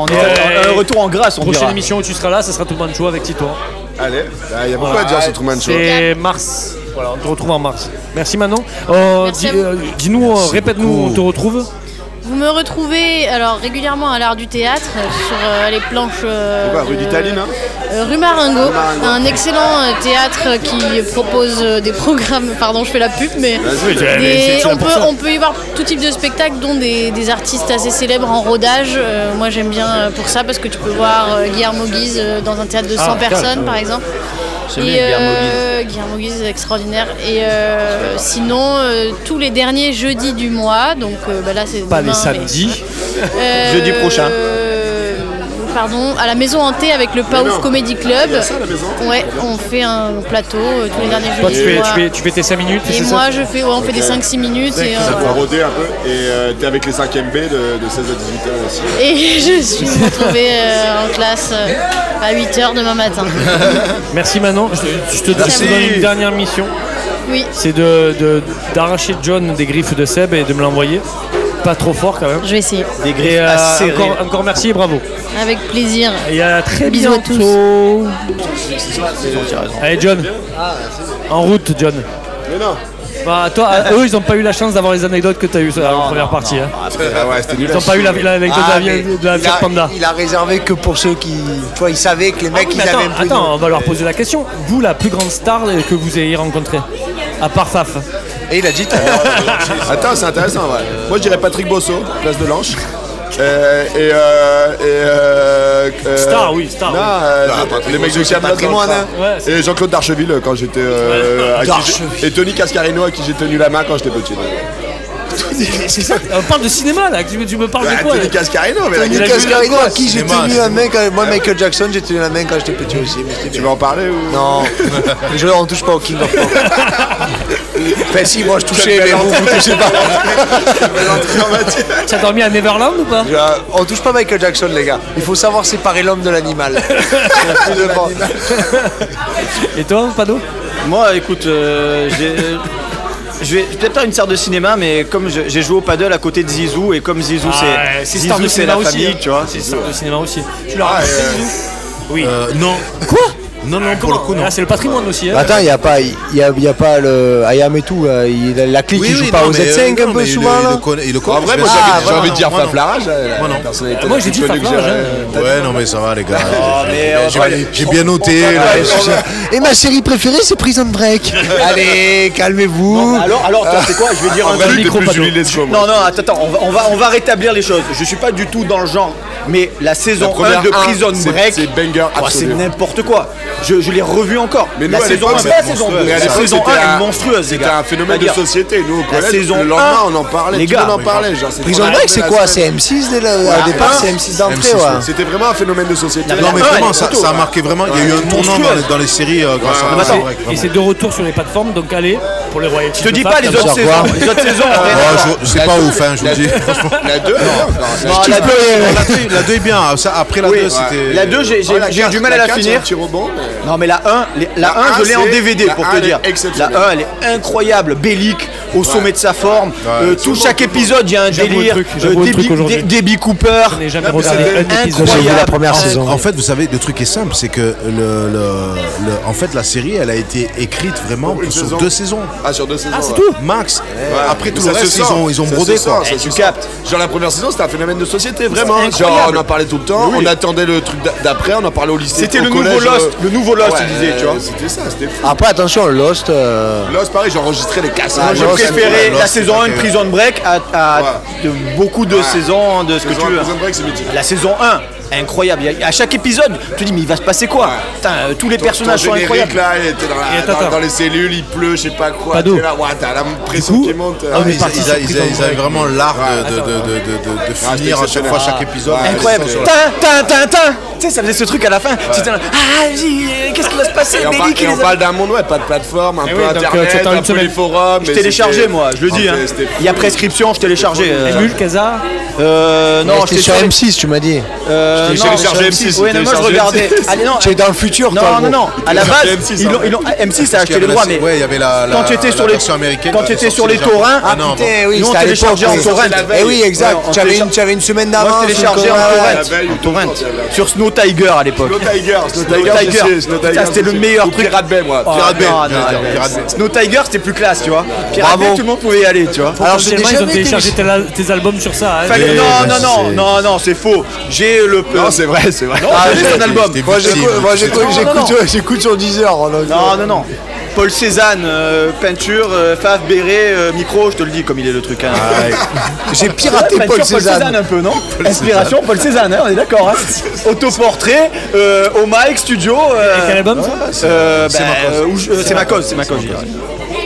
en grâce, on dira.
Prochaine émission où tu seras là, ça sera Truman Show avec Tito.
Allez, il y a beaucoup à dire sur Truman Show.
C'est mars. Voilà, on te retrouve en mars. Merci Manon. Dis-nous, répète-nous où on te retrouve.
Vous me retrouvez alors régulièrement à l'Art du Théâtre sur les planches
rue d'Italie, non
rue Marengo, un excellent théâtre qui propose des programmes, pardon je fais la pub, mais on peut y voir tout type de spectacles, dont des artistes assez célèbres en rodage. Moi j'aime bien pour ça, parce que tu peux voir Guillermo Guise dans un théâtre de 100 personnes par exemple. Guillermo Guise extraordinaire. Et sinon tous les derniers jeudis du mois, donc là c'est
pas
demain,
les samedis,
jeudi prochain.
Pardon, à la Maison Hantée avec le Paouf Comedy Club. Ouais, on fait un plateau tous les derniers jeudis.
Toi, tu fais tes 5 minutes.
Et moi, on fait des 5-6 minutes.
Ça va roder un peu. Et t'es avec les 5e B de 16 à 18h aussi.
Et je suis retrouvée en classe à 8h demain matin.
Merci Manon. Je te donne une dernière mission.
Oui.
C'est d'arracher John des griffes de Seb et de me l'envoyer. Pas trop fort quand même.
Je vais essayer.
Des griffes assez
encore merci et bravo.
Avec plaisir.
Et à très
bisous à
tous. Allez John. En route John.
Mais non.
Bah toi, eux ils n'ont pas eu la chance d'avoir les anecdotes que tu as eues en première partie. Hein. Ils n'ont pas eu l'anecdote de la Fiat Panda.
Il a réservé que pour ceux qui... Tu vois, il savait que les mecs ils avaient un peu...
Attends, on va leur poser la question. Vous, la plus grande star que vous ayez rencontrée, à part Faf.
Et il a dit...
Attends, c'est intéressant, ouais. Moi je dirais Patrick Bosso, place de l'Anche.
Star, oui, Star.
Les mecs de Patrimoine. Et Jean-Claude Darcheville quand j'étais. Et Tony Cascarino à qui j'ai tenu la main quand j'étais petit.
C'est ça. On parle de cinéma là, tu me parles de quoi?
Tony Cascarino,
Tony Cascarino à qui j'ai tenu la main quand... Moi Michael Jackson j'ai tenu la main quand j'étais petit aussi.
Tu veux en parler ou...
Non, on touche pas au King of Pop. Enfin si, moi je touchais, mais vous touchez pas.
Tu as dormi à Neverland ou pas?
On touche pas Michael Jackson les gars. Il faut savoir séparer l'homme de l'animal.
Et toi, Pado?
Moi écoute, je vais peut-être faire une star de cinéma, mais comme j'ai joué au paddle à côté de Zizou, et comme Zizou c'est
star de cinéma
la
aussi,
famille, tu vois.
C'est star de cinéma aussi. Tu l'as raconté, Zizou? Oui.
Non.
Quoi?
Non, pour le coup, non.
Ah, c'est le patrimoine aussi. Hein.
Attends, il n'y a pas le IAM et tout. La clique qui joue pas au Z5 un peu souvent là.
Il le connaît.
En vrai, moi j'ai envie de dire Faflarage.
Moi j'ai dit Faflarage.
Ouais, non, mais ça va, les gars. J'ai bien noté.
Et ma série préférée, c'est Prison Break. Allez, calmez-vous.
Alors, c'est quoi? Je vais dire un truc. Non, attends, on va rétablir les choses. Je suis pas du tout dans le genre, mais la saison 1 de Prison Break,
c'est banger
c'est n'importe quoi. Je l'ai revu encore.
Mais
la saison 1, c'est la saison 2. La saison 1 est monstrueuse, les gars.
C'était un phénomène de société. Nous, au collège,
saison
le lendemain, on en parlait.
Les
tout le monde en parlait.
Prison Break, c'est quoi? C'est M6 au départ, c'est M6 d'entrée, ouais.
C'était vraiment un phénomène de société.
Non, mais vraiment, ça a marqué vraiment. Il y a eu un tournant dans les séries grâce à Prison Break.
Et c'est de retour sur les plateformes, donc allez pour les royalties.
Je te dis pas les autres saisons. Les autres saisons.
C'est pas ouf, je vous le dis.
La 2,
la 2 est bien. Après la 2, c'était.
La 2, j'ai eu du mal à la finir. Non, mais la 1, je l'ai en DVD pour te dire. La 1, elle est incroyable, bellique, au sommet de sa forme. Chaque épisode, il y a un délire. Debbie Cooper.
Je n'ai jamais regardé un épisode.
J'ai vu la première saison.
En fait, vous savez, le truc est simple, c'est que en fait, la série, elle a été écrite vraiment sur 2 saisons.
Ah, sur 2 saisons.
Ah, c'est tout.
Max. Après tout le reste, ils ont brodé quoi.
Tu captes.
Genre la première saison, c'était un phénomène de société, vraiment. Genre on en parlait tout le temps, on attendait le truc d'après, on en parlait au lycée.
C'était le nouveau Lost, il disait, tu vois.
C'était ça, c'était fou.
Après, attention, Lost,
pareil, j'enregistrais les cassages.
J'ai préféré la saison 1 de Prison Break à beaucoup de saisons de ce que tu veux.
Prison Break, c'est mythique.
La saison 1, incroyable. À chaque épisode, tu te dis, mais il va se passer quoi? Tous les personnages sont incroyables.
Là, il était dans les cellules, il pleut, je sais pas quoi. T'as la pression qui monte.
Ils avaient vraiment l'art de finir à chaque fois chaque épisode.
Incroyable. Tu sais, ça faisait ce truc à la fin. Qu'est-ce qui va se passer?
Et on parle d'un monde, pas de plateforme, un peu internet, un peu les forums.
Je téléchargeais, moi, je le dis. Il y a prescription, je téléchargeais.
Emule, Casa?
Non,
j'étais sur M6, tu m'as dit.
J'ai téléchargé M6.
Oui, moi je regardais. Allez, non,
tu es dans le futur, toi.
Non. À la base, M6 a acheté les droits, mais
ouais, il y avait la
version
américaine.
Quand tu étais sur les torrents,
putain, oui,
nous on
c'était à l'époque.
téléchargeait en torrent.
Eh oui, exact. Tu avais une semaine d'avance.
Moi je téléchargeais en torrent. Sur Snow Tiger à l'époque.
Snow Tiger.
C'était le meilleur truc.
Pirate Bay, moi.
Pirate Bay. Snow Tiger c'était plus classe, tu vois. Pirate Bay, tout le monde pouvait y aller, tu vois.
Alors ils ont téléchargé tes albums sur ça.
Non, c'est faux. J'ai le.
Non, c'est vrai.
J'ai un album.
Moi j'écoute sur Deezer.
Non. Paul Cézanne, peinture, Faf, béret, micro, je te le dis comme il est le truc. Hein.
J'ai piraté Paul Cézanne
un peu, non? Inspiration, Paul Cézanne, hein, on est d'accord. Hein. Autoportrait, au mic, studio.
Quel album ça?
C'est ma cause, je dirais.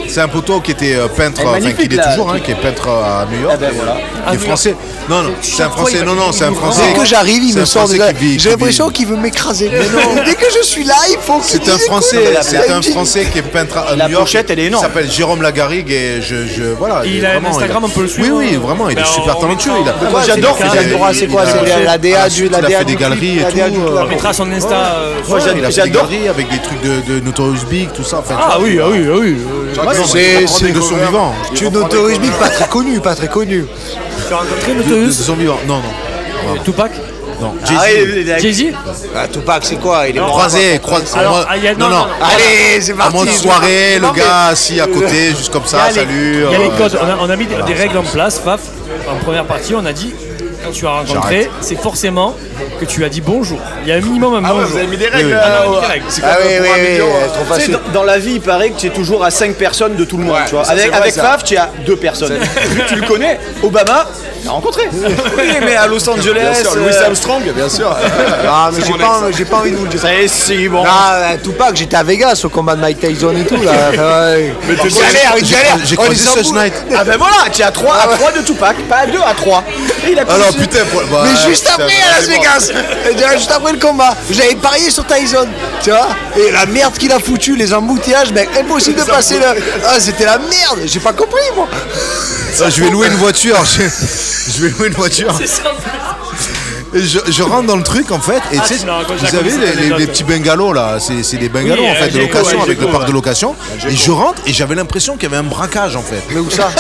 C'est un poteau qui était peintre, enfin qui est toujours, qui est peintre à New York, qui est français. Non, c'est un français. C'est un français.
Dès que j'arrive, il me sort de là. J'ai l'impression qu'il veut m'écraser. Dès que je suis là, il faut qu'il
C'est un français qui est peintre à New York.
La pochette, elle est énorme.
Il s'appelle Jérôme Lagarrigue et voilà.
Il a un Instagram, on peut le suivre.
Oui, vraiment, il est super talentueux.
J'adore.
C'est quoi? C'est la DA du.
Il a fait des galeries et tout.
On mettra son Insta.
Il a fait des galeries avec des trucs de Notorious Big, tout ça.
Ah oui.
C'est de son vivant.
Tu Notorious Big, pas très connu.
Tu as rencontré Notorious?
De son vivant. Non.
Tupac?
Non.
Jay-Z?
Tupac, c'est quoi? Il est mort.
Croisé. Non.
Allez, c'est
À
parti.
mode soirée, le gars assis à côté, juste comme ça, salut.
Il y a les codes. On a mis des règles en place, Faf. En première partie, on a dit quand tu as rencontré, c'est forcément que tu as dit bonjour. Il y a un minimum un bonjour.
Vous avez mis des règles.
C'est quoi trop facile.
Dans la vie, il paraît que tu es toujours à 5 personnes de tout le monde. Tu vois. Avec Faf, tu as 2 personnes. Vu que tu le connais, Obama, t'as rencontré. Oui, mais à Los Angeles.
Louis Armstrong, bien sûr.
Ah, mais j'ai pas envie de vous le dire.
C'est si bon.
Tupac, j'étais à Vegas au combat de Mike Tyson et tout là.
Mais tu
galère.
J'ai croisé Suge Knight.
Ah ben voilà, tu es à 3 de Tupac, pas à 2, à 3. Et il a
Alors putain,
mais juste après à Las Vegas, juste après le combat, j'avais parié sur Tyson, tu vois. Et la merde qu'il a foutu, les embouteillages, mec, impossible de passer là. Ah, c'était la merde, j'ai pas compris moi.
Je vais louer une voiture. Je vais louer une voiture.
C'est ça.
Et je rentre dans le truc en fait, et tu sais, vous savez les petits bungalows là, c'est des bungalows en fait de location avec le parc de location. Et je rentre et j'avais l'impression qu'il y avait un braquage en fait.
Mais où ça?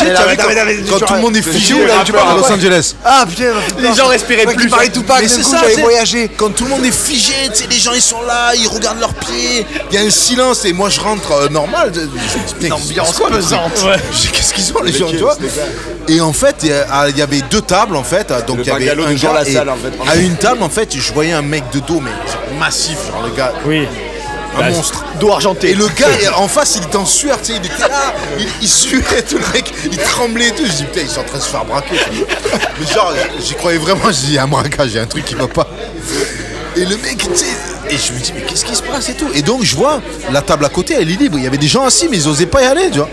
Quand tout le monde est figé à Los Angeles.
Ah putain,
les gens respiraient plus.
Parlait Tupac,
mais c'est ça,
j'avais voyagé.
Quand tout le monde est figé, tu sais, les gens ils sont là, ils regardent leurs pieds, il y a un silence et moi je rentre normal.
Une ambiance pesante.
Qu'est-ce qu'ils ont les gens, tu vois? Et en fait, il y avait 2 tables en fait, donc il y avait un gars
la salle en fait.
À une table, en fait, je voyais un mec de dos, mais massif, genre le gars.
Oui.
Un monstre.
Dos argenté.
Et le gars, en face, il était en sueur, tu sais, il était là, il suait, tout le mec, il tremblait et tout. Je dis, putain, ils sont en train de se faire braquer. Mais genre, j'y croyais vraiment, je dis, il y a un braquage, il y a un truc qui va pas. Et le mec, tu sais, et je me dis, mais qu'est-ce qui se passe et tout. Et donc, je vois, la table à côté, elle est libre. Il y avait des gens assis, mais ils osaient pas y aller, tu vois.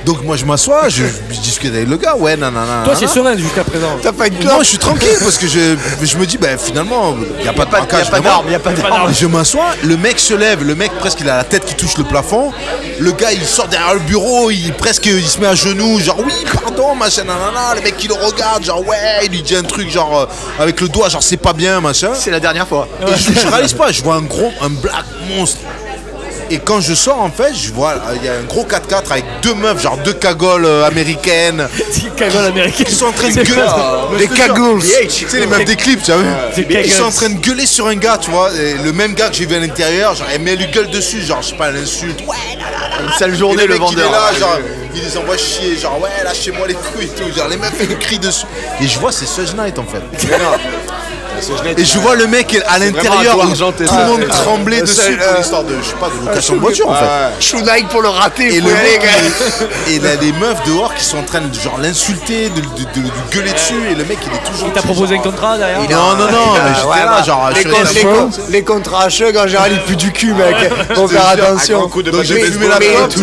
Donc, moi, je m'assois, je discute avec le gars, ouais, nanana.
Toi, c'est serein jusqu'à présent.
T'as pas une clope?
Moi, je suis tranquille parce que je me dis, ben finalement, il n'y a pas de braquage.
Il n'y a pas d'arme.
Je m'assois, le mec se lève, le mec presque il a la tête qui touche le plafond. Le gars il sort derrière le bureau, il se met à genoux, genre oui, pardon, machin, nanana. Le mec il le regarde, genre ouais, il lui dit un truc, genre avec le doigt, genre c'est pas bien, machin.
C'est la dernière fois.
Et je réalise pas, je vois un black monstre. Et quand je sors en fait, je vois, il y a un gros 4x4 avec 2 meufs, genre 2 cagoles américaines.
Des cagoles américaines.
Ils sont en train de gueuler.
Des cagoules.
Tu sais les meufs des clips, tu as vu? Ils sont en train de gueuler sur un gars, tu vois. Et le même gars que j'ai vu à l'intérieur, genre, mais elle lui gueule dessus, genre, je sais pas, elle insulte. Ouais,
une sale journée, le vendeur.
Il est là, genre, il les envoie chier, genre, ouais, lâchez-moi les couilles et tout. Genre, les meufs, elles crient dessus. Et je vois, c'est Suge Knight en fait. Et je vois le mec à l'intérieur où tout le monde tremblait dessus pour l'histoire de, je sais pas, de location de voiture en fait.
Shounike pour le rater,
et le mec, et il y a des meufs dehors qui sont en train de genre l'insulter, de lui gueuler dessus, et le mec il est toujours.
Il t'a proposé un contrat derrière?
Non, mais j'étais là, genre.
Les contrats à chug en général ils puent du cul, mec. Faut faire attention.
Donc j'ai fumé la clope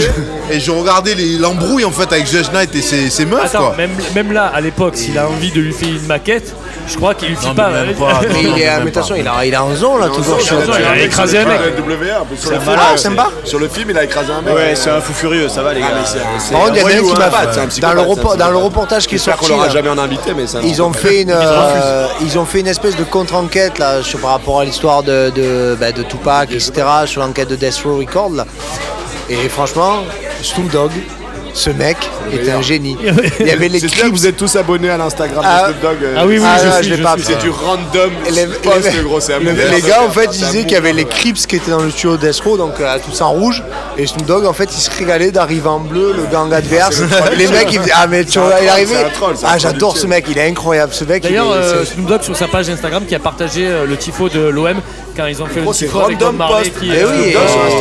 et je regardais l'embrouille en fait avec Suge Knight et ses meufs.
Attends, même là à l'époque, s'il a envie de lui faire une maquette, Je crois qu'il suffit pas.
Mais il est, mais attention, il a 11 ans là, toujours.
Il a écrasé un mec.
Sympa. Sur le film, il a écrasé un mec.
Ouais, c'est un fou furieux, ça va les gars.
Par contre, il y en a un qui m'a dans le reportage qui est sorti.
On l'aura jamais en invité, mais ça.
Ils ont fait une espèce de contre-enquête là par rapport à l'histoire de Tupac, etc. sur l'enquête de Death Row Records là. Et franchement, Snoop Dogg, ce mec était un génie. Il y avait les clips.
Vous êtes tous abonnés à l'Instagram de Snoop Dogg.
Ah oui,
je l'ai pas.
C'est du random.
Les gars, en fait, ils disaient qu'il y avait les clips qui étaient dans le studio Death Row, donc tous en rouge. Et Snoop Dogg, en fait, il se régalait d'arriver en bleu, le gang adverse. Les mecs, ils disaient, ah, mais tu vois, il est arrivé. Ah, j'adore ce mec, il est incroyable. Ce mec.
D'ailleurs, Snoop Dogg sur sa page Instagram qui a partagé le tifo de l'OM quand ils ont fait le tifo avec Bob Marley.
Eh oui,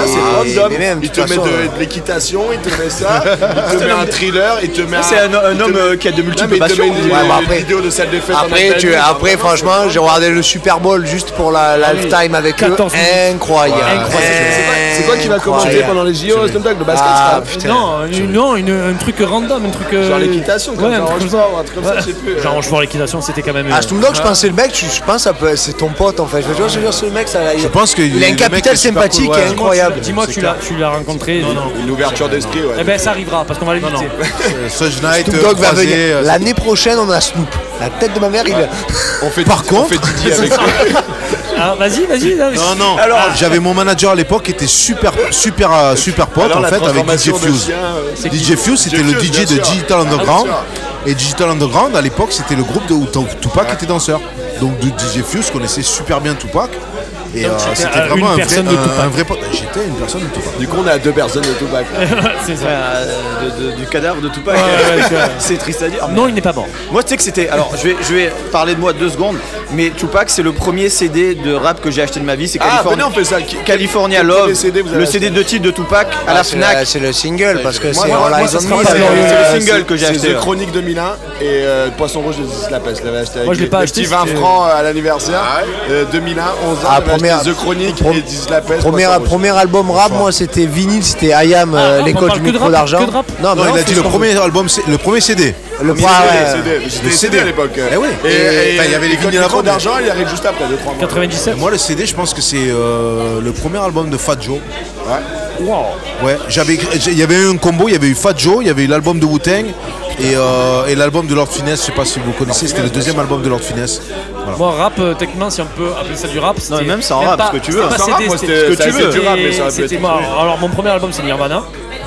c'est random. Il te met de l'équitation, il te met ça, il te met un thriller, il te met.
C'est un homme qui a de multiples passions.
Une vidéo de salle des fêtes.
Après, franchement, j'ai regardé le Super Bowl juste pour la lifetime avec eux. Incroyable.
C'est quoi qui va commenter pendant les JO, Snoop Dogg, le basket?
Non, un truc random, un truc.
Genre l'équitation, comme ça, un truc comme ça, je sais plus.
Genre Rochefort, l'équitation, c'était quand même.
Ah, Snoop Dogg, je pensais le mec, je pense que c'est ton pote en fait. Je veux dire, ce mec,
je pense qu'il
a une capitale sympathique et incroyable.
Dis-moi que tu l'as rencontré.
Une ouverture d'esprit, ouais.
Eh ben ça arrivera parce qu'on va l'éviter.
Snoop Dogg va venir. L'année prochaine, on a Snoop. La tête de ma mère, il.
Par contre,
on fait Didier avec lui.
Alors vas-y.
Non. Alors, j'avais mon manager à l'époque qui était super pote en fait avec DJ Fuse. DJ Fuse, c'était le DJ de Digital Underground. Et Digital Underground, à l'époque, c'était le groupe où Tupac était danseur. Donc DJ Fuse connaissait super bien Tupac. Et c'était vraiment un vrai pote. J'étais une personne de Tupac.
Du coup, on a 2 personnes de Tupac.
C'est ça.
Du cadavre de Tupac. C'est triste à dire.
Non, il n'est pas mort.
Moi, tu sais que c'était. Alors, je vais parler de moi 2 secondes. Mais Tupac, c'est le premier CD de rap que j'ai acheté de ma vie. C'est
California. On fait ça.
California Love. Le CD de titre de Tupac à la Fnac.
C'est le single parce que c'est
le single que j'ai acheté.
C'est The Chronique 2001 et Poisson Rouge de Ziz Lapes. Je l'avais acheté avec
moi, je l'ai pas acheté.
Petit 20 francs à l'anniversaire. 2001, 11 ans. The Chronique et Ziz Lapes.
Premier album rap, moi c'était vinyle, c'était IAM, l'école du micro d'argent.
Non, il a dit le premier album, le premier CD.
Le CD à l'époque.
Et il y avait les vinyles
d'argent, il arrive juste après, 2-3 mois.
97.
Moi, le CD, je pense que c'est le premier album de Fat Joe.
Ouais.
Wow.
Ouais, il y avait eu un combo, il y avait eu Fat Joe, il y avait eu l'album de Wu-Tang et l'album de Lord Finesse, je sais pas si vous connaissez, c'était le deuxième album de Lord Finesse. Voilà.
Moi, rap, techniquement, si on peut appeler ça du rap,
non, mais même ça en rap, ce que tu veux.
C'était
pas
CD,
ce que tu veux.
Du rap, mais ça peut être.
Alors, mon premier album, c'est Nirvana.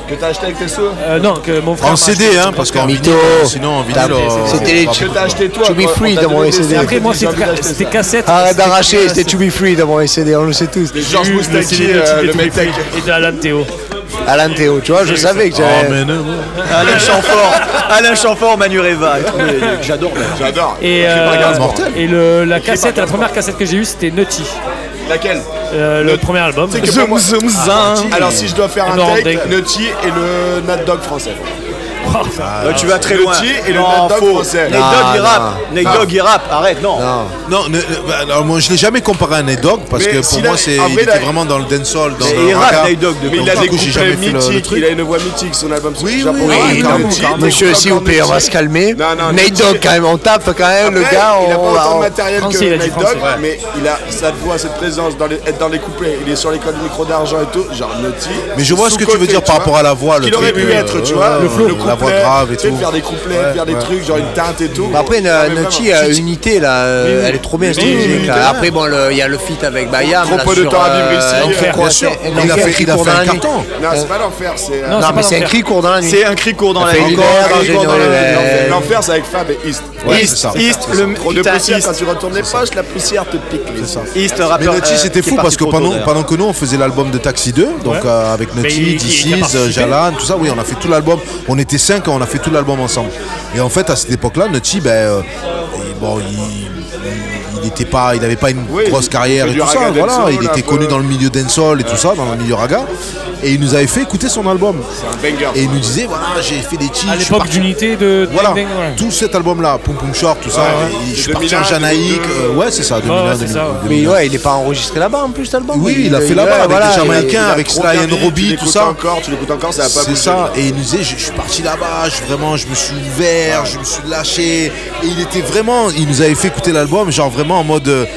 Que t'as acheté avec tes sous?
Non, que mon frère.
En CD, parce qu'en vinyle, sinon en vinyle.
C'était les
que t'as acheté toi.
To Be Free dans mon CD.
Après, moi, c'était cassette.
Arrête d'arracher, c'était To Be Free dans mon CD, on le sait tous.
Georges Moustaki, le mec.
Et de Alan Théo.
Alain Théo, tu vois, je savais que j'avais.
Alain Chamfort, Manureva. J'adore.
Et la cassette, la première cassette que j'ai eue, c'était Nutty.
Laquelle?
Le premier album.
Alors si je dois faire un take, Nutty et le Nat Dogg français.
Tu vas très loin.
Nutty et le Nat Dogg français.
Nate Dogg il rappe. Arrête, non.
Alors moi je l'ai jamais comparé à Nate Dogg parce que pour moi il était vraiment dans le dancehall, dans le
rappe Nate Dogg.
Mais il a des couplets mythiques, il a une voix mythique, son album.
Oui, monsieur, s'il vous plaît, on va se calmer. Nate Dogg quand même, on tape quand même le gars.
Il a pas autant de matériel que Nate Dogg, mais il a cette voix, cette présence être dans les couplets. Il est sur l'école du micro d'argent et tout, genre Nutty.
Mais je vois ce que tu veux dire par rapport à la voix.
Il aurait pu être, tu vois, le flow.
La voix grave et tout.
Faire des couplets, faire des trucs, genre une teinte et tout.
Après, Nutty a unité là, elle est trop bien stylisée. Après, bon, il y a le feat avec Bayam.
Trop peu de temps à vivre ici.
Bien sûr. Il a fait un carton.
Non, c'est pas l'enfer, c'est.
Non, mais c'est un cri court dans la nuit.
C'est un cri court dans la nuit.
L'enfer, c'est avec Fab et East.
East,
le poussière, quand tu retournes les poches, la poussière te pique.
East, rappeur.
Mais Nutty, c'était fou parce que pendant que nous, on faisait l'album de Taxi 2, donc avec Nutty, DC's, Jalan, tout ça, oui, on a fait tout l'album. On était 5 et on a fait tout l'album ensemble. Et en fait, à cette époque-là, Nutty, il n'avait pas une grosse carrière et tout ça. Voilà, il était connu dans le milieu dancehall et tout ça, dans le milieu raga. Et il nous avait fait écouter son album.
C'est un banger.
Et il nous disait, voilà, j'ai fait des titres.
À l'époque d'Unité de.
Voilà, tout cet album-là, Poum Poum Short, tout ça. Je suis parti en Jamaïque. Ouais, c'est ça, 2001.
Mais ouais, il n'est pas enregistré là-bas en plus, cet album.
Oui, il a fait là-bas avec les Jamaïcains, avec Sly and Robbie, tout ça.
Tu l'écoutes encore, ça va pas bouger.
C'est ça. Et il nous disait, je suis parti là-bas, je me suis ouvert, je me suis lâché. Et il était vraiment, il nous avait fait écouter l'album, genre vraiment en mode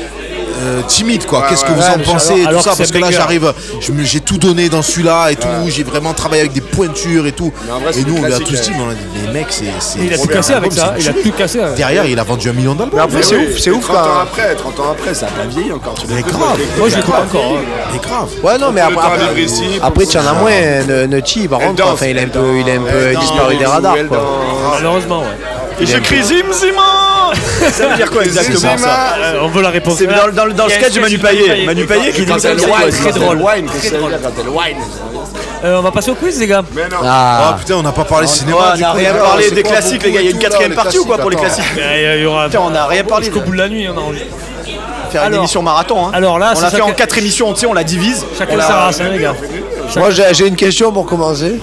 timide quoi. Qu'est-ce que vous en pensez et tout ça, parce que là j'arrive, j'ai tout donné dans celui-là et tout, j'ai vraiment travaillé avec des pointures et tout. Et nous on lui a tous dit, les mecs c'est.
Il a tout cassé avec ça, il a tout cassé.
Derrière il a vendu 1 million d'albums.
Après c'est ouf
30 ans après, ça a pas vieilli encore.
Mais grave.
Moi je l'ai pas encore.
Mais grave.
Ouais non mais après tu en as moins Nutty par contre, enfin il est un peu disparu des radars quoi.
Malheureusement ouais.
Et je crie Zim Zima. Ça veut dire quoi exactement ça?
On veut la réponse.
C'est dans le sketch de Manu Payet. Manu Payet qui dit ça.
Très drôle. On va passer au quiz les gars.
Ah putain, on n'a pas parlé cinéma.
On n'a rien parlé des classiques les gars. Il y a une 4ème partie ou quoi pour les classiques?
Il y aura.
On n'a rien parlé
jusqu'au bout de la nuit on a envie.
Faire une émission marathon.
Alors là,
on l'a fait en 4 émissions, on la divise.
Chacun sa race, les gars.
Moi j'ai une question pour commencer.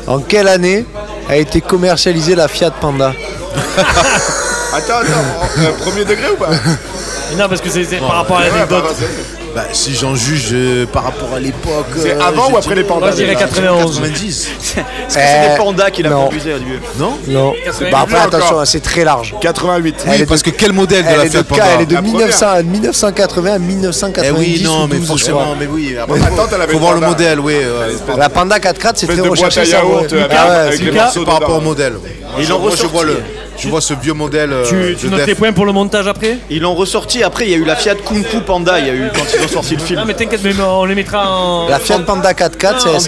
En quelle année a été commercialisée la Fiat Panda?
Attends, premier degré ou pas?
Non, parce que c'est par rapport à l'anecdote.
Bah, si j'en juge par rapport à l'époque.
C'est avant ou après les pandas?
Moi je dirais 91.
90.
Est-ce que c'est des pandas qui l'a conduisé au début?
Non.
Bah après attention, c'est très large.
88.
Oui, parce que quel modèle de la Fiat Panda?
Elle est de 1980 à 1990.
Oui, non, mais forcément, mais oui. Faut voir le modèle, oui.
La Panda 4x4, c'est très recherché.
Par rapport au modèle. Moi, je vois ce vieux modèle.
Tu notes tes points pour le montage après?
Ils l'ont ressorti après, il y a eu la Fiat Kung Fu Panda, il y a eu quand ils ont sorti le film.
Non mais t'inquiète, on les mettra en.
La Fiat Panda 4x4,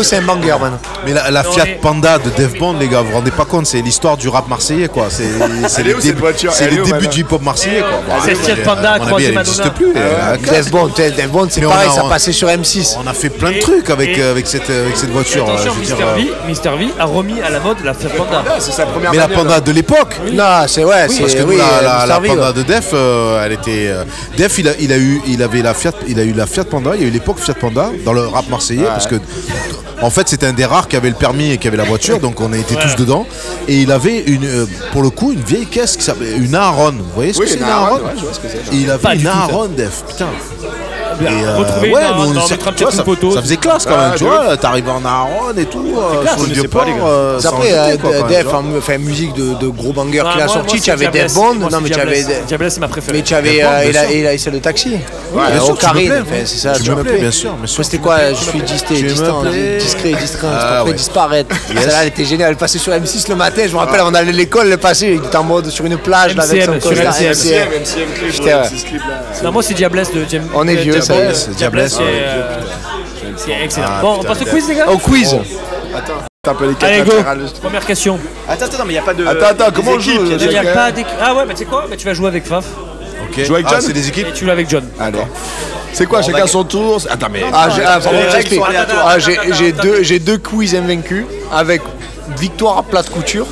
c'est un banger man.
Mais la Fiat Panda de Def Bond, les gars, vous vous rendez pas compte, c'est l'histoire du rap marseillais quoi. C'est les débuts du hip-hop marseillais quoi.
C'est Fiat Panda, croisé Madonna.
Ça n'existe plus.
Def Bond, c'est pareil, ça passait sur M6.
On a fait plein de trucs avec cette voiture.
Attention, Mr V a remis à la mode la Fiat Panda.
C'est sa première.
Mais la Panda de l'époque.
Non, c'est ouais, c'est
parce que la Panda de Def, elle était. Def, il a eu la Fiat Panda. Il y a eu l'époque Fiat Panda dans le rap marseillais parce que. En fait, c'était un des rares qui avait le permis et qui avait la voiture, donc on était tous dedans. Et il avait pour le coup, une vieille caisse qui s'appelait une Aron. Vous voyez ce que c'est une Aron? Il avait une Aron, Def. Putain.
Retrouver
ça faisait classe quand même, tu vois, t'arrivais en Aaron et tout, sur le vieux port.
Après, Def, enfin musique de gros banger qu'il a sorti, tu avais Def Bond, non mais tu avais.
Diablesse c'est ma préférée.
Mais tu avais et celle de Taxi. Ocarine, c'est ça,
je me plais, bien sûr.
C'était quoi? Je suis discret, après disparaître. Celle-là elle était géniale, elle passait sur M6 le matin, je me rappelle on allait à l'école, le passé, il était en mode sur une plage avec son costard.
Non moi c'est Diablesse de James.
On est vieux.
C'est Diablesse.
C'est excellent. Bon, on passe au quiz, les gars?
Au quiz.
Attends, un peu les quatre
Allez, go.
latérales.
Première question.
Attends, mais il n'y a pas de.
Attends, comment on joue?
Il n'y a pas d'équipe. Ah ouais, mais tu sais quoi? Tu vas jouer avec Faf.
Ok.
Jouer avec John?
C'est des équipes.
Et tu joues avec John.
Allez. C'est quoi, chacun son tour? Attends, mais.
J'ai deux quiz invaincus avec victoire à plat de couture.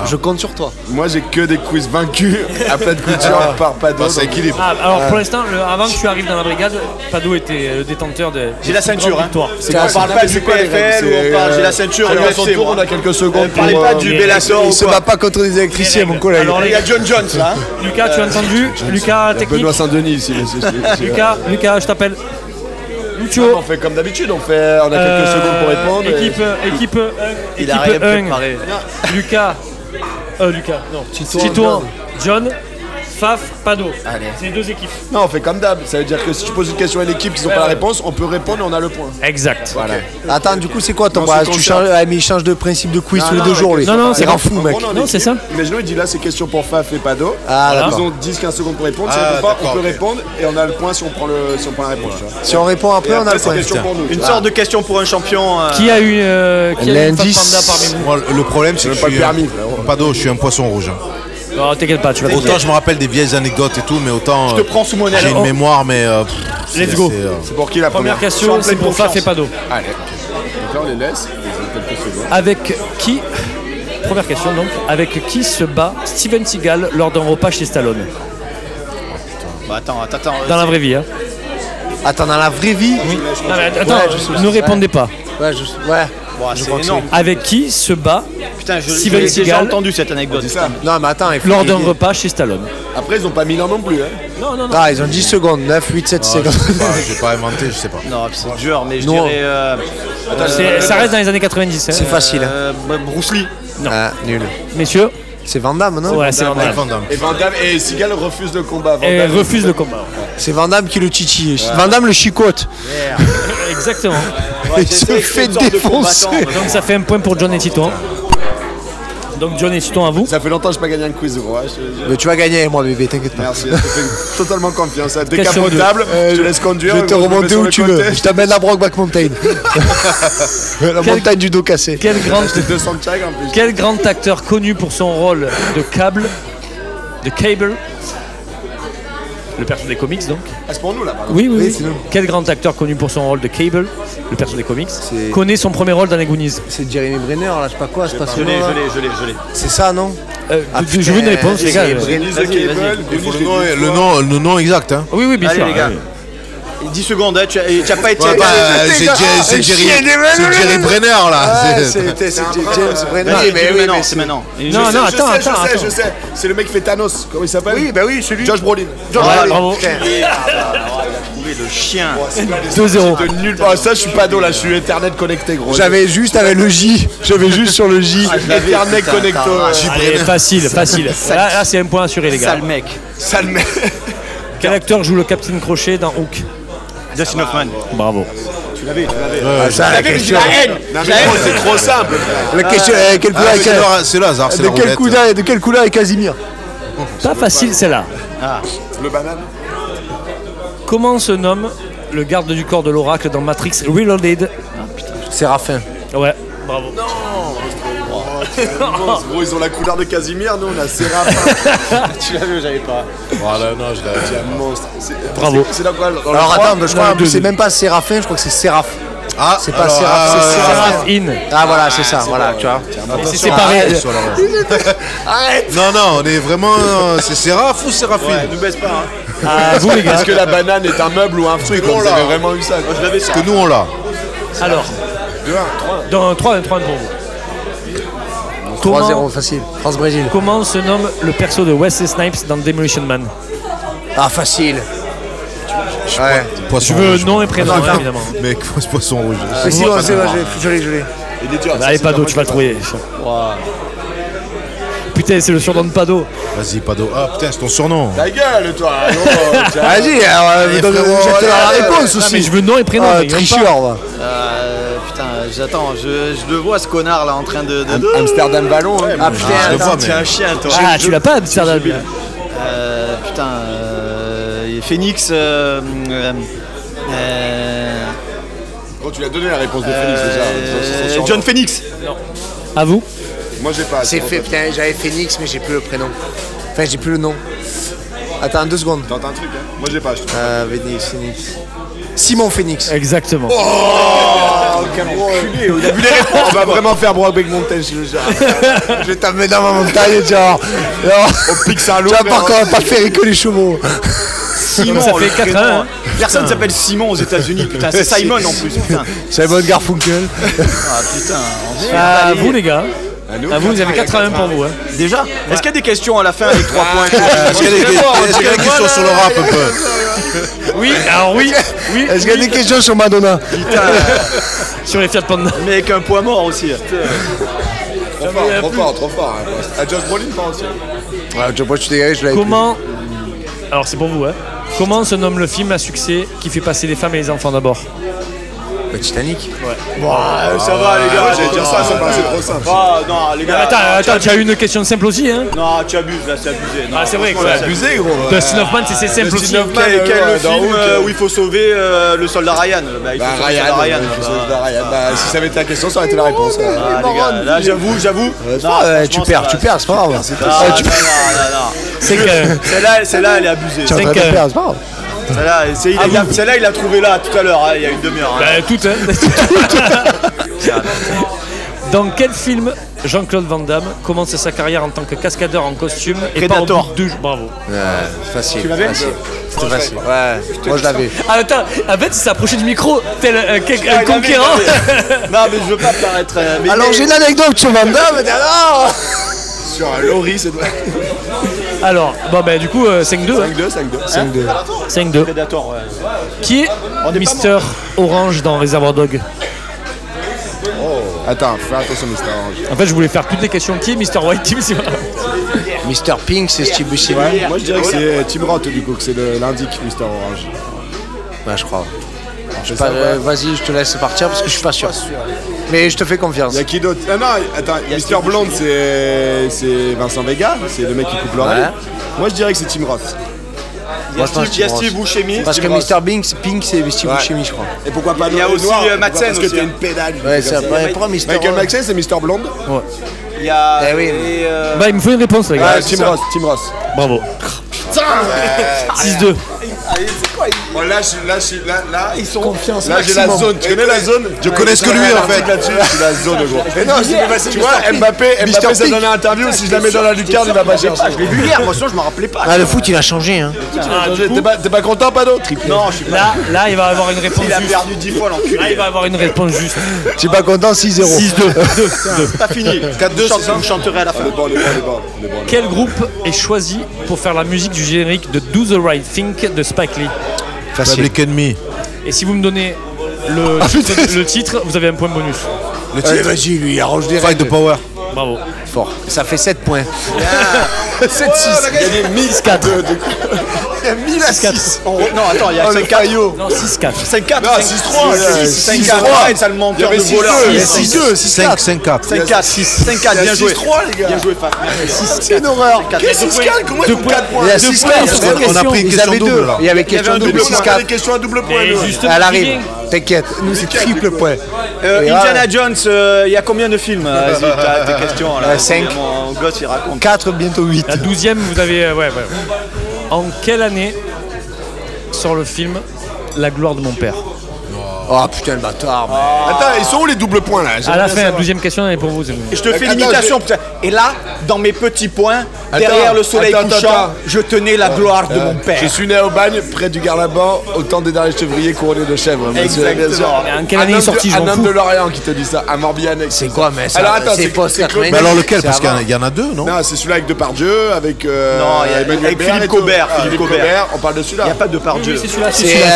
Je compte sur toi.
Moi j'ai que des quiz vaincus à plat de couture par Pado.
Ça équilibre.
Alors pour l'instant, avant que tu arrives dans la brigade, Pado était le détenteur de.
J'ai la ceinture, hein.
On
parle pas du PFL ou on parle. J'ai la ceinture
à son tour, on a quelques secondes.
Parlez pas du Bellator.
Il se bat pas contre des électriciens, mon collègue.
Alors
il y a John Jones là.
Lucas, tu as entendu? Lucas, technique.
Benoît Saint-Denis ici.
Lucas, je t'appelle.
Lucio. On fait comme d'habitude, on a quelques secondes pour répondre.
Équipe 1.
Il a rien préparé.
Lucas, non. Titouan, John, Faf, Pado.
Allez.
C'est 2 équipes.
Non, on fait comme d'hab. Ça veut dire que si tu poses une question à l'équipe, ils n'ont pas la réponse, on peut répondre et on a le point.
Exact.
Voilà.
Attends, du coup, c'est quoi ton
Non,
tu changes, mais il change de principe de quiz tous les 2 jours, lui.
Non,
c'est un fou, mec.
Non, c'est ça.
Imaginons, il dit là, c'est question pour Faf et Pado.
Ah,
Ils ont 10-15 secondes pour répondre. Si on répond pas, on peut répondre et on a le point si on prend la réponse.
Si on répond après, on a le point.
Une sorte de question pour un champion.
Qui a eu une Panda parmi vous?
Moi, le problème, c'est que
pas le permis.
Pado, je suis un poisson rouge.
Non, t'inquiète pas, tu vas
Autant je me rappelle des vieilles anecdotes et tout, mais autant.
Je te prends sous mon aile.
J'ai une mémoire, mais.
Let's go.
C'est pour qui la
Première question, c'est pour Faf et Pado.
Allez. Donc là, on les laisse. Quelques secondes.
Avec qui Première question donc. Avec qui se bat Steven Seagal lors d'un repas chez Stallone?
Bah attends.
Dans la vraie vie. Hein.
Attends, dans la vraie vie?
Oui. Non, mais attends, ne répondez pas.
Ouais.
Bon, c'est énorme.
Avec qui se bat Steven
j'ai déjà
Seagal
entendu cette anecdote.
Non, mais attends,
lors d'un repas chez Stallone?
Après, ils ont pas mis l'an non plus. Hein.
Non.
Ah, ils ont 10 secondes, 9, 8, 7 secondes.
Je vais pas inventer, je sais pas.
Non, c'est dur, mais je dirais.
Ça reste dans les années 90. Hein.
C'est facile.
Bruce Lee.
Non.
Ah, nul.
Messieurs?
C'est Van Damme, non?
Ouais, c'est Van Damme.
Et Van Damme et Seagal refuse le combat.
Et refuse le combat.
C'est Van Damme qui le titille. Ouais. Van Damme le chicote.
Exactement.
Ouais, il se fait défoncer.
Donc ça fait un point pour John et Titon. Donc John et Titon à vous.
Ça fait longtemps que je n'ai pas gagné un quiz, gros.
Mais tu vas gagner, moi, bébé, t'inquiète pas.
Merci, je te fais totalement confiance. Décapotable, je te laisse conduire.
Je vais te remonter où tu veux. Je t'amène à Brokeback Mountain. La montagne du dos cassé.
Quel grand acteur connu pour son rôle de Cable. Le perso des comics, donc.
Ah, c'est pour nous, là, pardon.
Oui. Quel grand acteur connu pour son rôle de Cable, le perso des comics, connaît son premier rôle dans les Goonies?
C'est Jeremy Brenner, là, je sais pas quoi, c'est pas
Je l'ai.
C'est ça, non?
Je veux une réponse, les gars.
Vas-y.
Il faut le nom exact. Hein.
Oui, bien sûr.
Allez, les gars. 10 secondes, hein, tu n'as pas été.
C'est Jerry Brenner là.
C'est James Brenner.
Mais c'est maintenant.
Non, attends.
Je sais. C'est le mec qui fait Thanos. Comment il s'appelle?
Oui, celui.
Josh Brolin.
Bravo.
Le chien.
2-0.
De nulle part. Ça, je suis pas dos là. Je suis Internet connecté, gros.
J'avais juste avec le J. J'avais juste sur le J.
Internet connecto.
Allez, facile. Là, c'est un point assuré, les gars.
Sale mec.
Quel acteur joue le Captain Crochet dans Hook?
Dustin Hoffman.
Bravo.
Tu l'avais.
C'est trop simple.
La question, quel coup là?
C'est le hasard, c'est la roulette.
De quel coup là est Casimir?
Pas facile, celle-là.
Le banane.
Comment se nomme le garde du corps de l'oracle dans Matrix Reloaded?
Séraphin.
Ouais, bravo.
Gros, ils ont la couleur de Casimir, nous on a Séraphin.
Tu l'avais ou j'avais pas?
Voilà, non, je l'avais dit.
Un monstre.
Bravo.
C'est dans quoi?
Alors attends, je crois que c'est même pas Séraphin, je crois que c'est Séraph.
Ah,
c'est pas Séraph, c'est
Séraphine.
Ah voilà, c'est ça, voilà, tu vois.
C'est séparé.
Arrête.
Non, on est vraiment. C'est Séraph ou Séraphine?
Ouais, ne baisse pas.
Vous les gars.
Est-ce que la banane est un meuble ou un fruit? Vous avez vraiment eu ça?
Je l'avais ça.
Parce que nous on l'a.
Alors, 3-1 pour vous.
3-0, facile. France-Brésil.
Comment se nomme le perso de Wesley Snipes dans Demolition Man?
Ah, facile. Ouais.
Poisson
Tu veux
rouge.
nom et prénom, évidemment.
Mec, poisson rouge.
Mais si, je l'ai.
Il est dur.
Allez, Pado, tu vas le trouver. Putain, c'est le surnom de Pado.
Vas-y, Pado. Ah putain, c'est ton surnom.
Ta gueule, toi.
Vas-y, jette la réponse aussi.
Mais je veux nom et prénom.
Tricheur, va.
Putain, j'attends, je le vois ce connard là en train de.
Amsterdam Ballon.
Ah putain, t'es un chien toi.
Ah, tu l'as pas, Amsterdam.
Putain, Phoenix.
Gros, tu lui as donné la réponse de Phoenix déjà.
John Phoenix.
À vous.
Moi j'ai pas.
C'est fait, putain, j'avais Phoenix, mais j'ai plus le prénom. Enfin, j'ai plus le nom. Attends, 2 secondes.
Tente un truc, hein. Moi j'ai pas.
Phoenix. Simon Phoenix.
Exactement.
Oh, quel enculé. Il a vu les réponses. On va vraiment faire Brokeback Mountain, je le jure.
Je vais t'amener dans ma montagne, genre.
On pique ça à l'eau.
Tu vas pas faire que les chevaux.
Simon,
ça fait 4 ans.
Personne ne s'appelle Simon aux États-Unis, putain. C'est Simon en plus, putain.
Simon Garfunkel.
Ah putain.
À vous, les gars. À vous avez 4-1 pour vous. Hein.
Déjà, est-ce qu'il y a des questions à la fin avec 3 points?
Est-ce qu'il y a des questions sur le rap un peu?
Oui, alors oui.
Est-ce qu'il y a des questions sur Madonna?
Putain.
Sur les Fiat Panda.
Mais avec un poids mort aussi.
Trop fort. À Josh Brolin, pas aussi.
Ouais, tu vois, tu t'es je l'avais.
Comment. Alors c'est pour vous, hein. Comment se nomme le film à succès qui fait passer les femmes et les enfants d'abord?
Le Titanic.
Ouais. Ça va les gars,
j'allais dire ça, c'est trop simple.
Ah non les gars.
Attends, tu as une question simple aussi, hein?
Non, tu abuses là, c'est abusé.
Ah, c'est vrai que
C'est abusé, gros.
Dustin Hoffman, c'est simple aussi.
Quel film où il faut sauver le soldat Ryan? Il faut sauver
Ryan. Si ça avait été la question, ça aurait été la réponse.
Ah les gars, là j'avoue.
Tu perds, c'est pas grave.
Non.
C'est que.
Celle-là, elle est abusée.
Tu perds, c'est pas grave.
Celle-là, il l'a trouvé là tout à l'heure, il y a une demi-heure.
Bah, tout, hein. Dans quel film Jean-Claude Van Damme commence sa carrière en tant que cascadeur en costume et
Predator.
pas au bout de... Bravo.
Facile.
Tu l'avais?
C'était facile. Ouais, moi je l'avais.
Ah attends, en fait il s'est approché du micro tel un conquérant.
Non mais je veux pas paraître...
Alors j'ai une anecdote sur Van Damme, alors
Sur un Laurie, c'est vrai.
Alors, bon ben du coup 5-2.
5-2.
5-2.
Predator, ouais.
Qui est Mister Orange dans Reservoir Dog?
Attends, fais attention, Mr. Orange.
En fait je voulais faire toutes les questions. Qui est Mister White Team?
Mr. Pink, c'est Steve Buscemi.
Moi je dirais que c'est Tim Roth du coup, que c'est l'indique Mr. Orange.
Ouais, je crois. Vas-y, je te laisse partir parce que je suis pas sûr. Mais je te fais confiance.
Il y a qui d'autre? Ah non, attends, Mr. Blonde c'est Vincent Vega, c'est le mec qui coupe l'oreille.
Ouais.
Moi je dirais que c'est Tim Roth.
Il y a Steve Buscemi.
Parce que Mr. Pink, c'est Steve Buscemi, je crois.
Et pourquoi pas
Il y a aussi Madsen
parce que
aussi,
t'es
hein.
une pédale.
Ouais, c'est vrai. Pourquoi Mr.
Michael Madsen c'est Mr. Blonde.
Il y a...
Eh oui.
Bah il me faut une réponse les gars.
Ah, Tim Roth.
Bravo. 6-2.
Bon, là, ils sont
confiance.
Là, j'ai la zone. Tu connais la zone?
Je connais ce que lui en fait.
Là-dessus, je suis la zone, gros. Mais non, tu vois, Mbappé, ça donne une interview. Si je la mets dans la lucarne, il va pas chercher.
Je l'ai vu hier, moi sinon je me rappelais pas.
Ah, le foot, il a changé, hein.
T'es pas content, Pado?
Non, je suis pas.
Là il va avoir une réponse
Il a
juste.
perdu 10 fois
Là
l'enculé.
il va avoir une réponse juste.
Je suis pas content, 6-0.
6-2.
Pas fini. 4-2, vous chanterez à la fin.
On est bon.
Quel groupe est choisi pour faire la musique du générique de Do the Right Thing de Spike Lee?
Public Enemy.
Et si vous me donnez le titre, vous avez un point bonus.
Le titre.
Vas-y, lui, arrange des
Fight the Power.
Bravo.
Fort. Ça fait 7 points.
7-6. Il y a des
6-4.
Il y a 1000 à 6. Non, attends, il y a 5-4.
Non, 6-4.
5-4.
Non, 6-3.
5-4. Ça le menteur de voleur.
6-2, 5-4.
5-4. 5-4. Bien joué.
6-3, les gars.
Bien joué, Faf.
C'est une horreur.
Qu'est-ce que 6-4? Comment ils font 4 points?
Il y a 6
On a pris une question double là.
Il y avait question double,
On a
6-4.
des questions à double point.
Mais
nous.
justement,
Elle arrive. T'inquiète, nous c'est triple point.
Indiana Jones, il y a combien de films? Vas-y, t'as tes questions là.
5.
Mon gosse il raconte.
4, bientôt 8.
La 12e, vous avez. Ouais. En quelle année sort le film La gloire de mon père?
Oh putain, le bâtard.
Attends, ils sont où les doubles points là?
À la fin, la 12e question, elle est pour vous. c'est vous.
Je te fais l'imitation, putain. Et là, dans mes petits points, derrière le soleil couchant, je tenais la gloire de mon père.
Je suis né au Bagne, près du Garlaban, au temps des derniers chevriers couronnés de chèvres.
Exactement.
En quelle année il est sorti? Je
Un
m'en
homme
fous.
de Lorient qui te dit ça, à Morbihan.
C'est quoi, mais ça,
Alors attends,
c'est post-90.
Mais alors lequel? Parce qu'il y en a deux, non?
Non, c'est celui-là avec Depardieu, avec
Non, il y a
Emmanuel
avec
Béard
Philippe
et tout.
Cobert,
Ah,
Philippe
Philippe Cobert, on parle de celui-là.
Il n'y a pas de Pardieu.
C'est celui-là.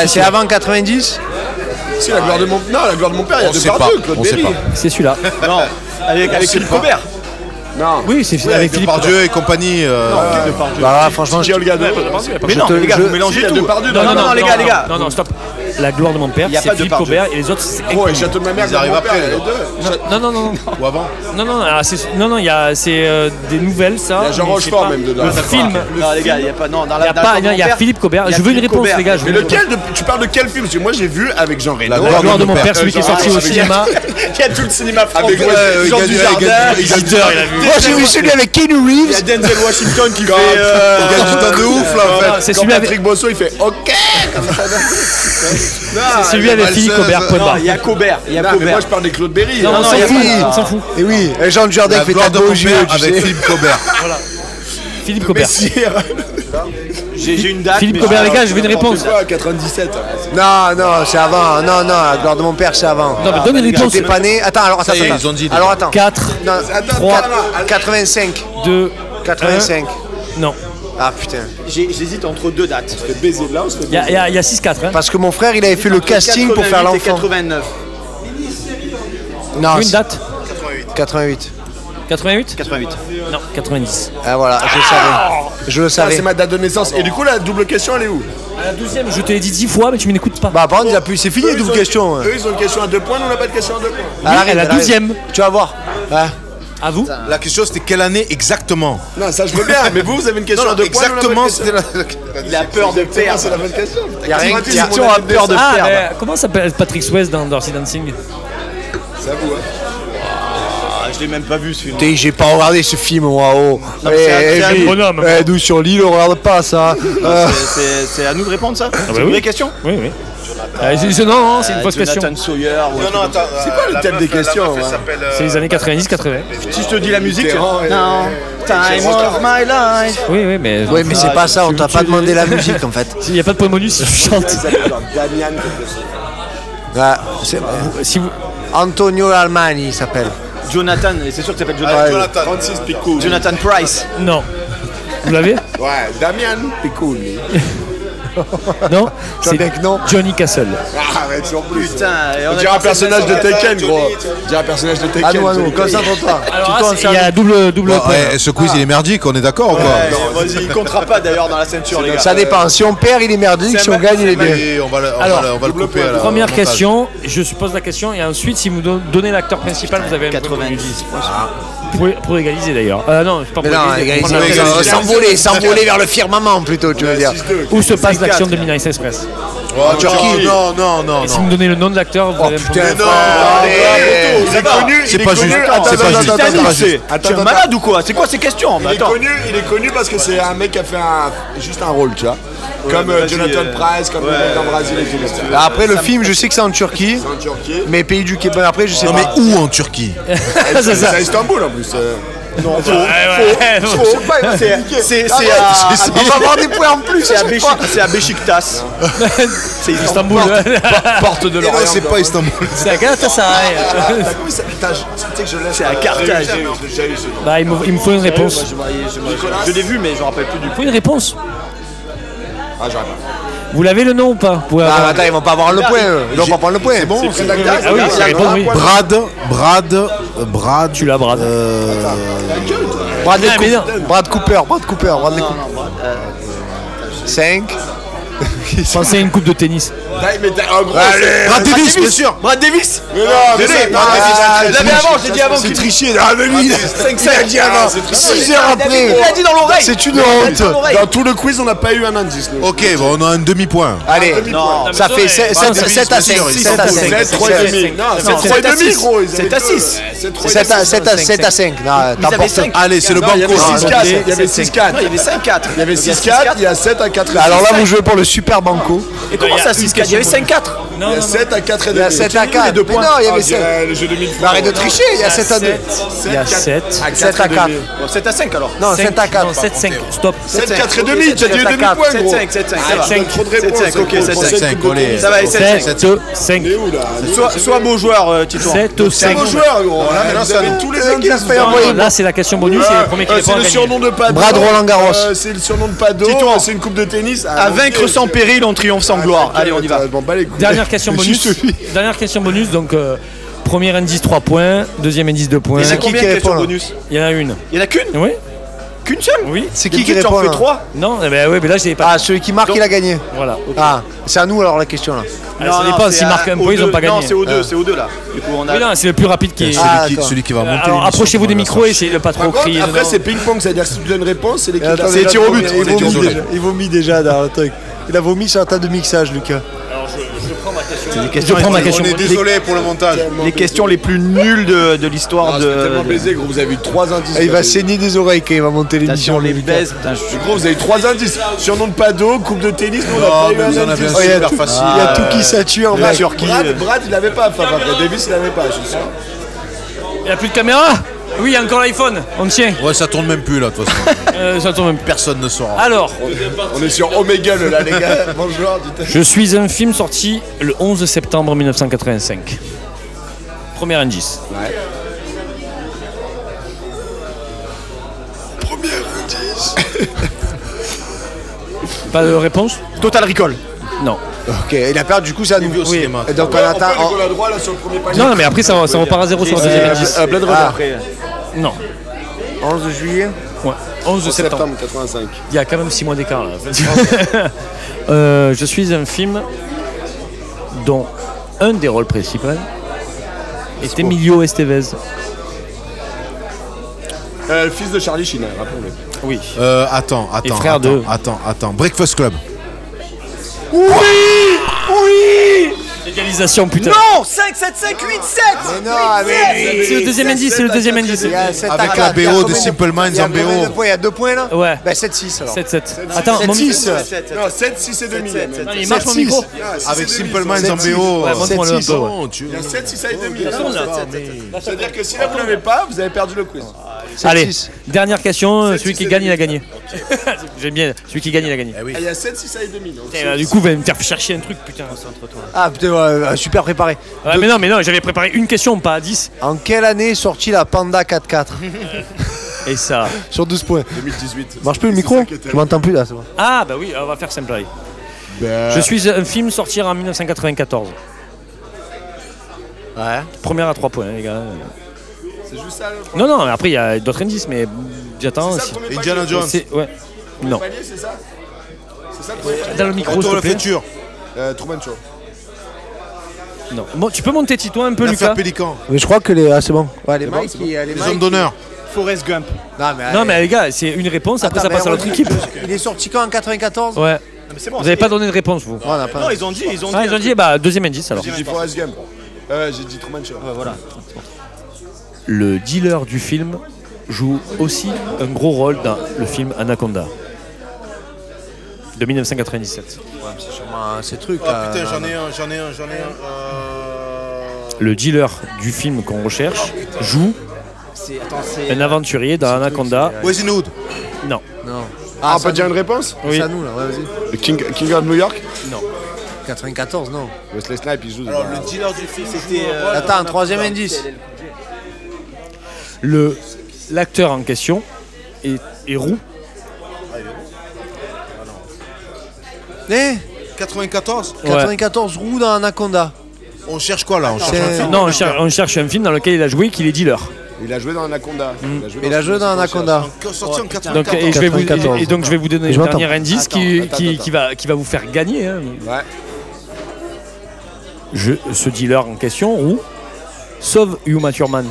C'est avant 90?
Si, la gloire de mon... Non, la gloire de mon père, il y a
On sait
Depardieu,
pas,
Claude
on sait
Berry.
pas.
C'est celui-là.
Non, avec Philippe Cobert.
Non.
Oui, c'est avec Philippe.
Depardieu et compagnie.
Bah franchement,
Gigi Olgado.
Mais non, les gars, vous mélangez tout. Non, les gars.
Non, stop. La gloire de mon père,
Il y a
c'est
pas de
Philippe
Pardieu.
Cobert et les autres, c'est
Oh, et Château de ma mère,
Ils arrivent après,
les
les
deux.
Non.
Ou avant?
Non, il y a c'est des nouvelles ça.
Il y a Jean
mais
Rochefort
c'est pas-
même dedans.
Le film.
Non, les gars, il n'y a pas. Non, dans
Il y a pas, il y a Philippe Cobert. Je veux une réponse, les gars.
Mais lequel tu parles de quel film? Parce que moi j'ai vu avec Jean Reno.
La gloire de mon père, celui qui est sorti au cinéma.
Il y a tout le cinéma français.
Avec
Jean Dujardin.
Éditeur, il a vu.
moi j'ai vu celui avec Keanu
Il y a
Reeves.
Denzel Washington qui fait.
Il y a du temps de ouf là en fait.
C'est
Quand
celui avec.
Patrick Bosso il fait OK.
C'est celui avec Philippe Cobert. Point
Non,
barre.
il y a Cobert. Il y a
Non, mais
Cobert.
moi je parle des Claude Berry.
Non,
on s'en
il y a
fout.
pas, on s'en fout.
Et oui, Jean Dujardin
La
fait
gloire
ta
de
beau
mon
jeu,
père
tu
avec
sais.
Philippe Cobert.
Philippe Cobert.
J'ai une date.
Philippe
mais
Cobert,
je-
les gars, je veux une réponse.
Quoi, 97.
Non, c'est avant. Non, la gloire de mon père, c'est avant.
Non, mais donne une réponse.
J'étais pas né. Attends,
Ça y est, ils ont dit.
Alors attends.
4,
Non,
Attends,
3,
attends,
85.
2,
85.
non.
Ah putain.
J'hésite entre deux dates.
on se fait baiser là, on se fait
Il y
baiser.
a 6-4. Hein.
Parce que mon frère, il avait fait le casting pour faire
88 et
l'enfant.
89.
Non,
Une date
88.
88
88.
Non, 90.
Ah voilà, je le savais. Je le
Ça,
savais.
c'est ma date de naissance. Et du coup, la double question, elle est où?
À la 12e, je te l'ai dit 10 fois, mais tu m'écoutes pas.
Bah, par contre, il a plus. C'est fini, double question.
Eux, ils ont une question à 2 points, nous, on n'a pas de question à 2 points.
Oui, à la 12e.
Tu vas voir. Ouais.
À vous.
La question c'était quelle année exactement?
Non, ça je veux bien, mais vous avez une question à 2 points.
Exactement, c'était la.
Il a peur de perdre.
C'est la bonne question.
Il y a rien qui
Question a peur de
Ah,
perdre.
comment s'appelle Patrick Swayze dans Dirty Dancing?
C'est à vous, hein.
Je l'ai même pas vu ce film.
Putain, j'ai pas regardé ce film, waouh.
c'est un
bonhomme.
Nous sur l'île, on regarde pas ça.
C'est à nous de répondre ça? C'est
bah
une
oui.
vraie question?
Oui. Non, c'est une fausse question.
Jonathan Sawyer.
Non, attends. C'est quoi le thème des questions?
C'est les années 90-80.
Si je te dis la musique, non. Time of my life.
Oui, mais.
Oui, mais c'est pas ça, on t'a pas demandé la musique en fait.
Il n'y a pas de point bonus si tu chantes.
Damian.
Si vous...
Antonio Almani il s'appelle.
Jonathan, c'est sûr que tu s'appelles Jonathan.
Francis Piccoli.
Jonathan Price.
Non. Vous l'avez?
Ouais, Damian Piccoli.
Non, c'est
non.
Johnny Castle.
Ah, mais en plus.
Putain,
on dirait un personnage de Tekken, gros. On dirait un personnage de Tekken.
Ah non, concentre-toi.
Alors, il y a double point.
Ce quiz, il est merdique, on est d'accord ou quoi?
Vas-y, il comptera pas d'ailleurs dans la ceinture, les gars.
Ça dépend. Si on perd, il est merdique. Si on gagne, il est bien.
Et on va le couper. à la
Première
montage.
question, je suppose la question, et ensuite, si vous donnez l'acteur principal, vous avez un
90.
pour égaliser d'ailleurs. Non, c'est pas pour
Non,
égaliser.
s'envoler vers le firmament plutôt, tu veux dire.
Où se passe l'action de Midnight Express?
En Turquie. Non.
Et si vous me donnez le nom de l'acteur, vous avez un point.
Il est connu.
C'est pas juste. C'est pas juste.
Tu es malade ou quoi? C'est quoi ces questions?
Il est connu parce que c'est un mec qui a fait juste un rôle, tu vois. Comme Jonathan Price, comme le mec en Brésil et tout.
Après, le film, je sais que c'est en Turquie.
C'est en Turquie.
Mais pays du Québec, après, je sais
Non,
pas.
mais où en Turquie?
C'est à Istanbul en plus.
Non,
C'est
On va avoir des points en plus.
c'est à Beşiktaş.
C'est Istanbul.
Porte de
Non, c'est pas Istanbul.
C'est à Galatasaray.
C'est à Carthage.
Bah, il me faut une réponse.
Je l'ai vu, mais je me rappelle plus du
Il faut une réponse.
Ah, j'arrive pas.
Vous l'avez le nom ou pas?
Attends, ils vont pas avoir le point. Ils vont pas prendre le point.
C'est bon.
Ah oui, c'est la réponse, oui.
Brad.
Tu l'as, Brad.
Brad Cooper. 5.
Pensez à une coupe de tennis.
Brad Davis, bien sûr.
Brad Davis.
Mais non, mais
J'ai dit avant.
c'est triché. Ah, mais lui,
5
dit avant.
6 heures après.
Il a dit dans l'oreille.
C'est une honte.
Dans tout le quiz, on n'a pas eu un indice.
Ok, bon, on a un demi-point.
Allez,
Non,
ça fait 7 à 5.
7 à 5.
3,5. Non, 3,5 gros.
7 à 6.
7 à 5.
Allez, c'est le banco.
Il y avait 6-4.
Il y avait 5-4.
Il y avait 6-4, il y a 7 à 4.
Alors là, vous jouez pour le super banco.
Et comment ça 6-4? Il y avait 5-4.
Il y a 7 à 4 et 2.
Il y a 7 à 4. Mais non, il y avait 7.
Le jeu de 1000
Mais arrête de tricher, il y a 7 à 2.
Il y a 7.
7 à 4.
7 à 5 alors.
Non, 7 à 4.
7, 5. Stop.
7, 4 et demi, tu as dit demi-point, gros.
7-5, ça va.
Trop de réponses.
7-5, ok,
7-5, allez.
Ça va, 7-5.
7, 5.
On est où là?
Sois beau joueur, Tito.
7, 5.
Beau joueur, gros. Là, vous avez tous les indices.
Là, c'est la question bonus, c'est le premier qui répond
C'est
à
le
gagner.
surnom de Pado.
Bras de Roland Garros.
C'est le surnom de Pado.
Tito.
C'est une coupe de tennis.
À vaincre sans péril, on triomphe sans gloire. Allez, on y va.
Dernière question bonus. Dernière question bonus, donc premier indice 3 points, deuxième indice 2 points.
Il y en a
qui
combien de
répond,
questions
là
bonus?
Il y en a une.
Il y en a qu'une?
Oui.
Qu'une seule?
Oui.
C'est qui répond
en fais
là
3?
Non, oui, mais là, je l'ai pas.
Ah, celui qui marque, il a gagné.
Voilà.
Ah, c'est à nous alors la question là.
Ça dépend, s'ils marquent un point, ils n'ont pas gagné.
Non, c'est O2, c'est O2 là. Du coup, on a.
Oui, non, c'est le plus rapide qui est.
Celui qui va monter.
Alors approchez-vous des micros et essayez de pas trop crier.
Après, c'est ping-pong, c'est-à-dire que si tu donnes une réponse, c'est l'équipe.
C'est tir au but.
Désolé.
Il vomit déjà dans le truc. Il a vomi sur la table de mixage, Lucas.
Je prends ma question.
On est désolé pour le montage.
Les questions les plus nulles de l'histoire
C'est tellement
de.
baisé, gros. Vous avez eu 3 indices.
Il va saigner des oreilles quand il va monter l'émission.
Sur les baises, putain,
Gros, vous avez 3 indices. Surnom de Pado, coupe de tennis, nous on
Non,
a
mais
pas
vous
eu
en
un
avez
indice.
un super facile.
Il y a tout qui sature, mec.
Brad, il avait pas, enfin, après Davis, il avait pas, je suis sûr.
Il n'y a plus de caméra? Oui, il y a encore l'iPhone. On tient.
Ouais, ça tourne même plus là, de toute façon.
Ça tourne même plus.
Personne ne saura.
Alors,
On est sur Omegle là, les gars. Bonjour,
je suis un film sorti le 11 septembre 1985. Premier indice.
Ouais. Premier indice.
Pas de réponse?
Total Recall.
Non.
Ok, il a perdu, du coup, c'est à nous.
Au cinéma.
Et donc on
On
attend.
peut aller à droite là sur le premier panier.
Non, mais après ça repart à 0 sur le deuxième indice.
Blade Runner après.
Non.
11 juillet.
Ouais. 11 septembre.
Septembre 85.
Il y a quand même 6 mois d'écart là. Je suis un film dont un des rôles principaux est Emilio Estevez.
Le fils de Charlie Sheen, rappelons-le.
Oui.
Attends.
frère de-
Attends. Breakfast Club.
Égalisé. réalisation, putain.
Non, 5, 7, 5, 8, 7.
Mais non, mais
C'est le deuxième indice, c'est le deuxième indice.
Avec la BO de Simple Minds en BO.
Il y a 2 points là.
Ouais.
Bah 7-6 alors.
7-7. Attends, mon
7-6.
Non, 7, 6 et demi.
Il marche mon micro.
Avec Simple Minds en BO.
Ouais, montre-moi-le un peu, ouais.
Il y a 7, 6 et demi. C'est-à-dire que si là vous l'avez pas, vous avez perdu le quiz.
Allez, dernière question, celui qui gagne, il a gagné. J'aime bien, celui qui gagne, il a gagné.
Il y a 7, 6 et demi.
Du coup, vous allez me faire chercher un truc, putain.
Ah putain, ouais, super préparé.
Ouais, mais non, j'avais préparé une question, pas à 10.
En quelle année est sortie la Panda 4x4?
Et ça.
Sur 12 points.
2018.
Marche plus le micro? Je m'entends plus là, c'est bon.
Ah, bah oui, on va faire simple. Je suis un film sorti en 1994.
Ouais.
Première à 3 points, les gars.
C'est juste ça le
Non, après il y a d'autres indices, mais j'attends.
C'est ça, le premier
Indiana
palier.
Jones.
Ouais. Non.
Palier, c'est ça? C'est ça le premier palier?
Dans le micro,
Retour
s'il
le
te plaît.
futur.
Truman Show.
Non. Bon, tu peux monter toi un peu,
L'affaire
Lucas.
Pélican.
Mais je crois que les. Ah, c'est bon. Ouais, les
bon,
Mike,
c'est bon.
Les hommes d'honneur.
Forrest Gump.
Non, mais les gars, c'est une réponse, après ça passe à l'autre équipe.
Il est sorti quand en 94?
Ouais.
Mais c'est bon,
Vous avez pas donné de réponse, vous.
On a pas.
Non, ils ont dit.
Ah, ils ont dit, bah, deuxième indice alors.
J'ai dit Forrest Gump. J'ai dit Truman Show.
Ouais, voilà.
Le dealer du film joue aussi un gros rôle dans le film Anaconda de 1997.
Ouais, c'est sûrement ces trucs.
Ah putain, j'en ai un.
Le dealer du film qu'on recherche joue un aventurier dans Anaconda.
Wesley Hood.
Non.
Non.
Ah, on peut dire une réponse?
Oui.
C'est à nous là, ouais, vas-y.
Le King of New York?
94, non.
Wesley Snipes, il joue.
Alors, le dealer du film, c'était.
Attends, troisième indice.
L'acteur en question est roux.
Eh
94.
94 roues dans Anaconda.
On cherche quoi là? On cherche un
C'est-
film.
Non, on cherche un film dans lequel il a joué qu'il est dealer.
Il a joué dans Anaconda.
Il a joué dans Anaconda.
Sorti en 94.
Donc, je vais vous donner
Je
le
m'entends.
dernier indice qui va vous faire gagner. Hein.
Ouais.
Ce dealer en question, roux, sauve Uma Thurman.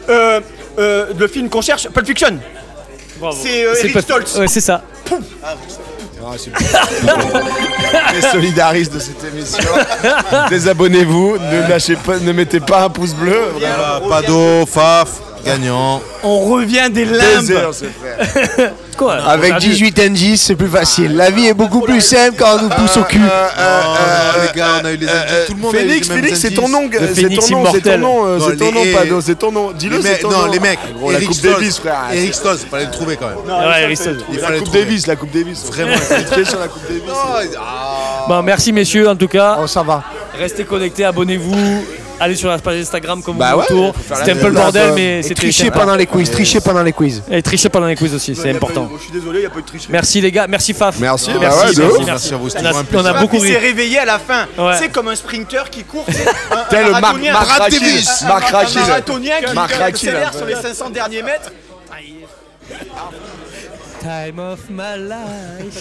Le film qu'on cherche, Pulp Fiction. C'est Eric
pas-
Stoltz.
Ouais, c'est ça.
Ah, c'est bon. Les solidaristes de cette émission. Désabonnez-vous, ne lâchez pas, ne mettez pas un pouce bleu.
Pado, Faf, gagnant.
On revient des limbes.
Plaisir, c'est frère.
Quoi?
Avec 18 indices, c'est plus facile. La vie est beaucoup plus simple quand on nous pousse au cul.
Les gars, on a eu les indices. Tout le monde a eu les
Félix,
mêmes
Félix, c'est ton
indices.
nom, c'est
Phénix
ton nom, c'est ton
immortel.
nom, c'est ton nom,
les-
Pado, c'est ton nom. Dis-le,
Les
c'est
mecs,
ton
non,
nom.
les mecs.
Gros, la
Eric
Coupe Davis,
Stolz,
frère.
Eric Stolz, il fallait le trouver quand même.
Ouais, Eric Stolz.
Il
La
fallait le
Coupe
trouver.
Davis, la Coupe Davis.
Vraiment.
Il sur la Coupe Davis.
Bon, merci messieurs en tout cas.
Oh, ça va.
Restez connectés, abonnez-vous. Allez sur la page Instagram comme
Bah
vous
ouais,
autour.
faut faire
C'était un
la
peu le
même
bordel,
chose.
mais
Et
c'était
tricher
sympa.
pendant les quiz, tricher pendant les quiz.
Et tricher pendant les quiz aussi, c'est important.
Je suis désolé, il n'y a pas eu de tricherie.
Merci les gars, merci Faf.
Merci, bah
merci,
ouais, de
merci,
ouf.
Merci à vous, c'était
On a,
vraiment un
on a
plaisir.
beaucoup
Il
ri.
s'est réveillé à la fin.
Ouais.
C'est comme un sprinter qui court.
Tel le Marc
marathonien.
Rachid. Marc
Un
Rachid.
marathonien qui
Marc Rachid,
accélère
là.
sur les 500 derniers mètres.
Time of my life.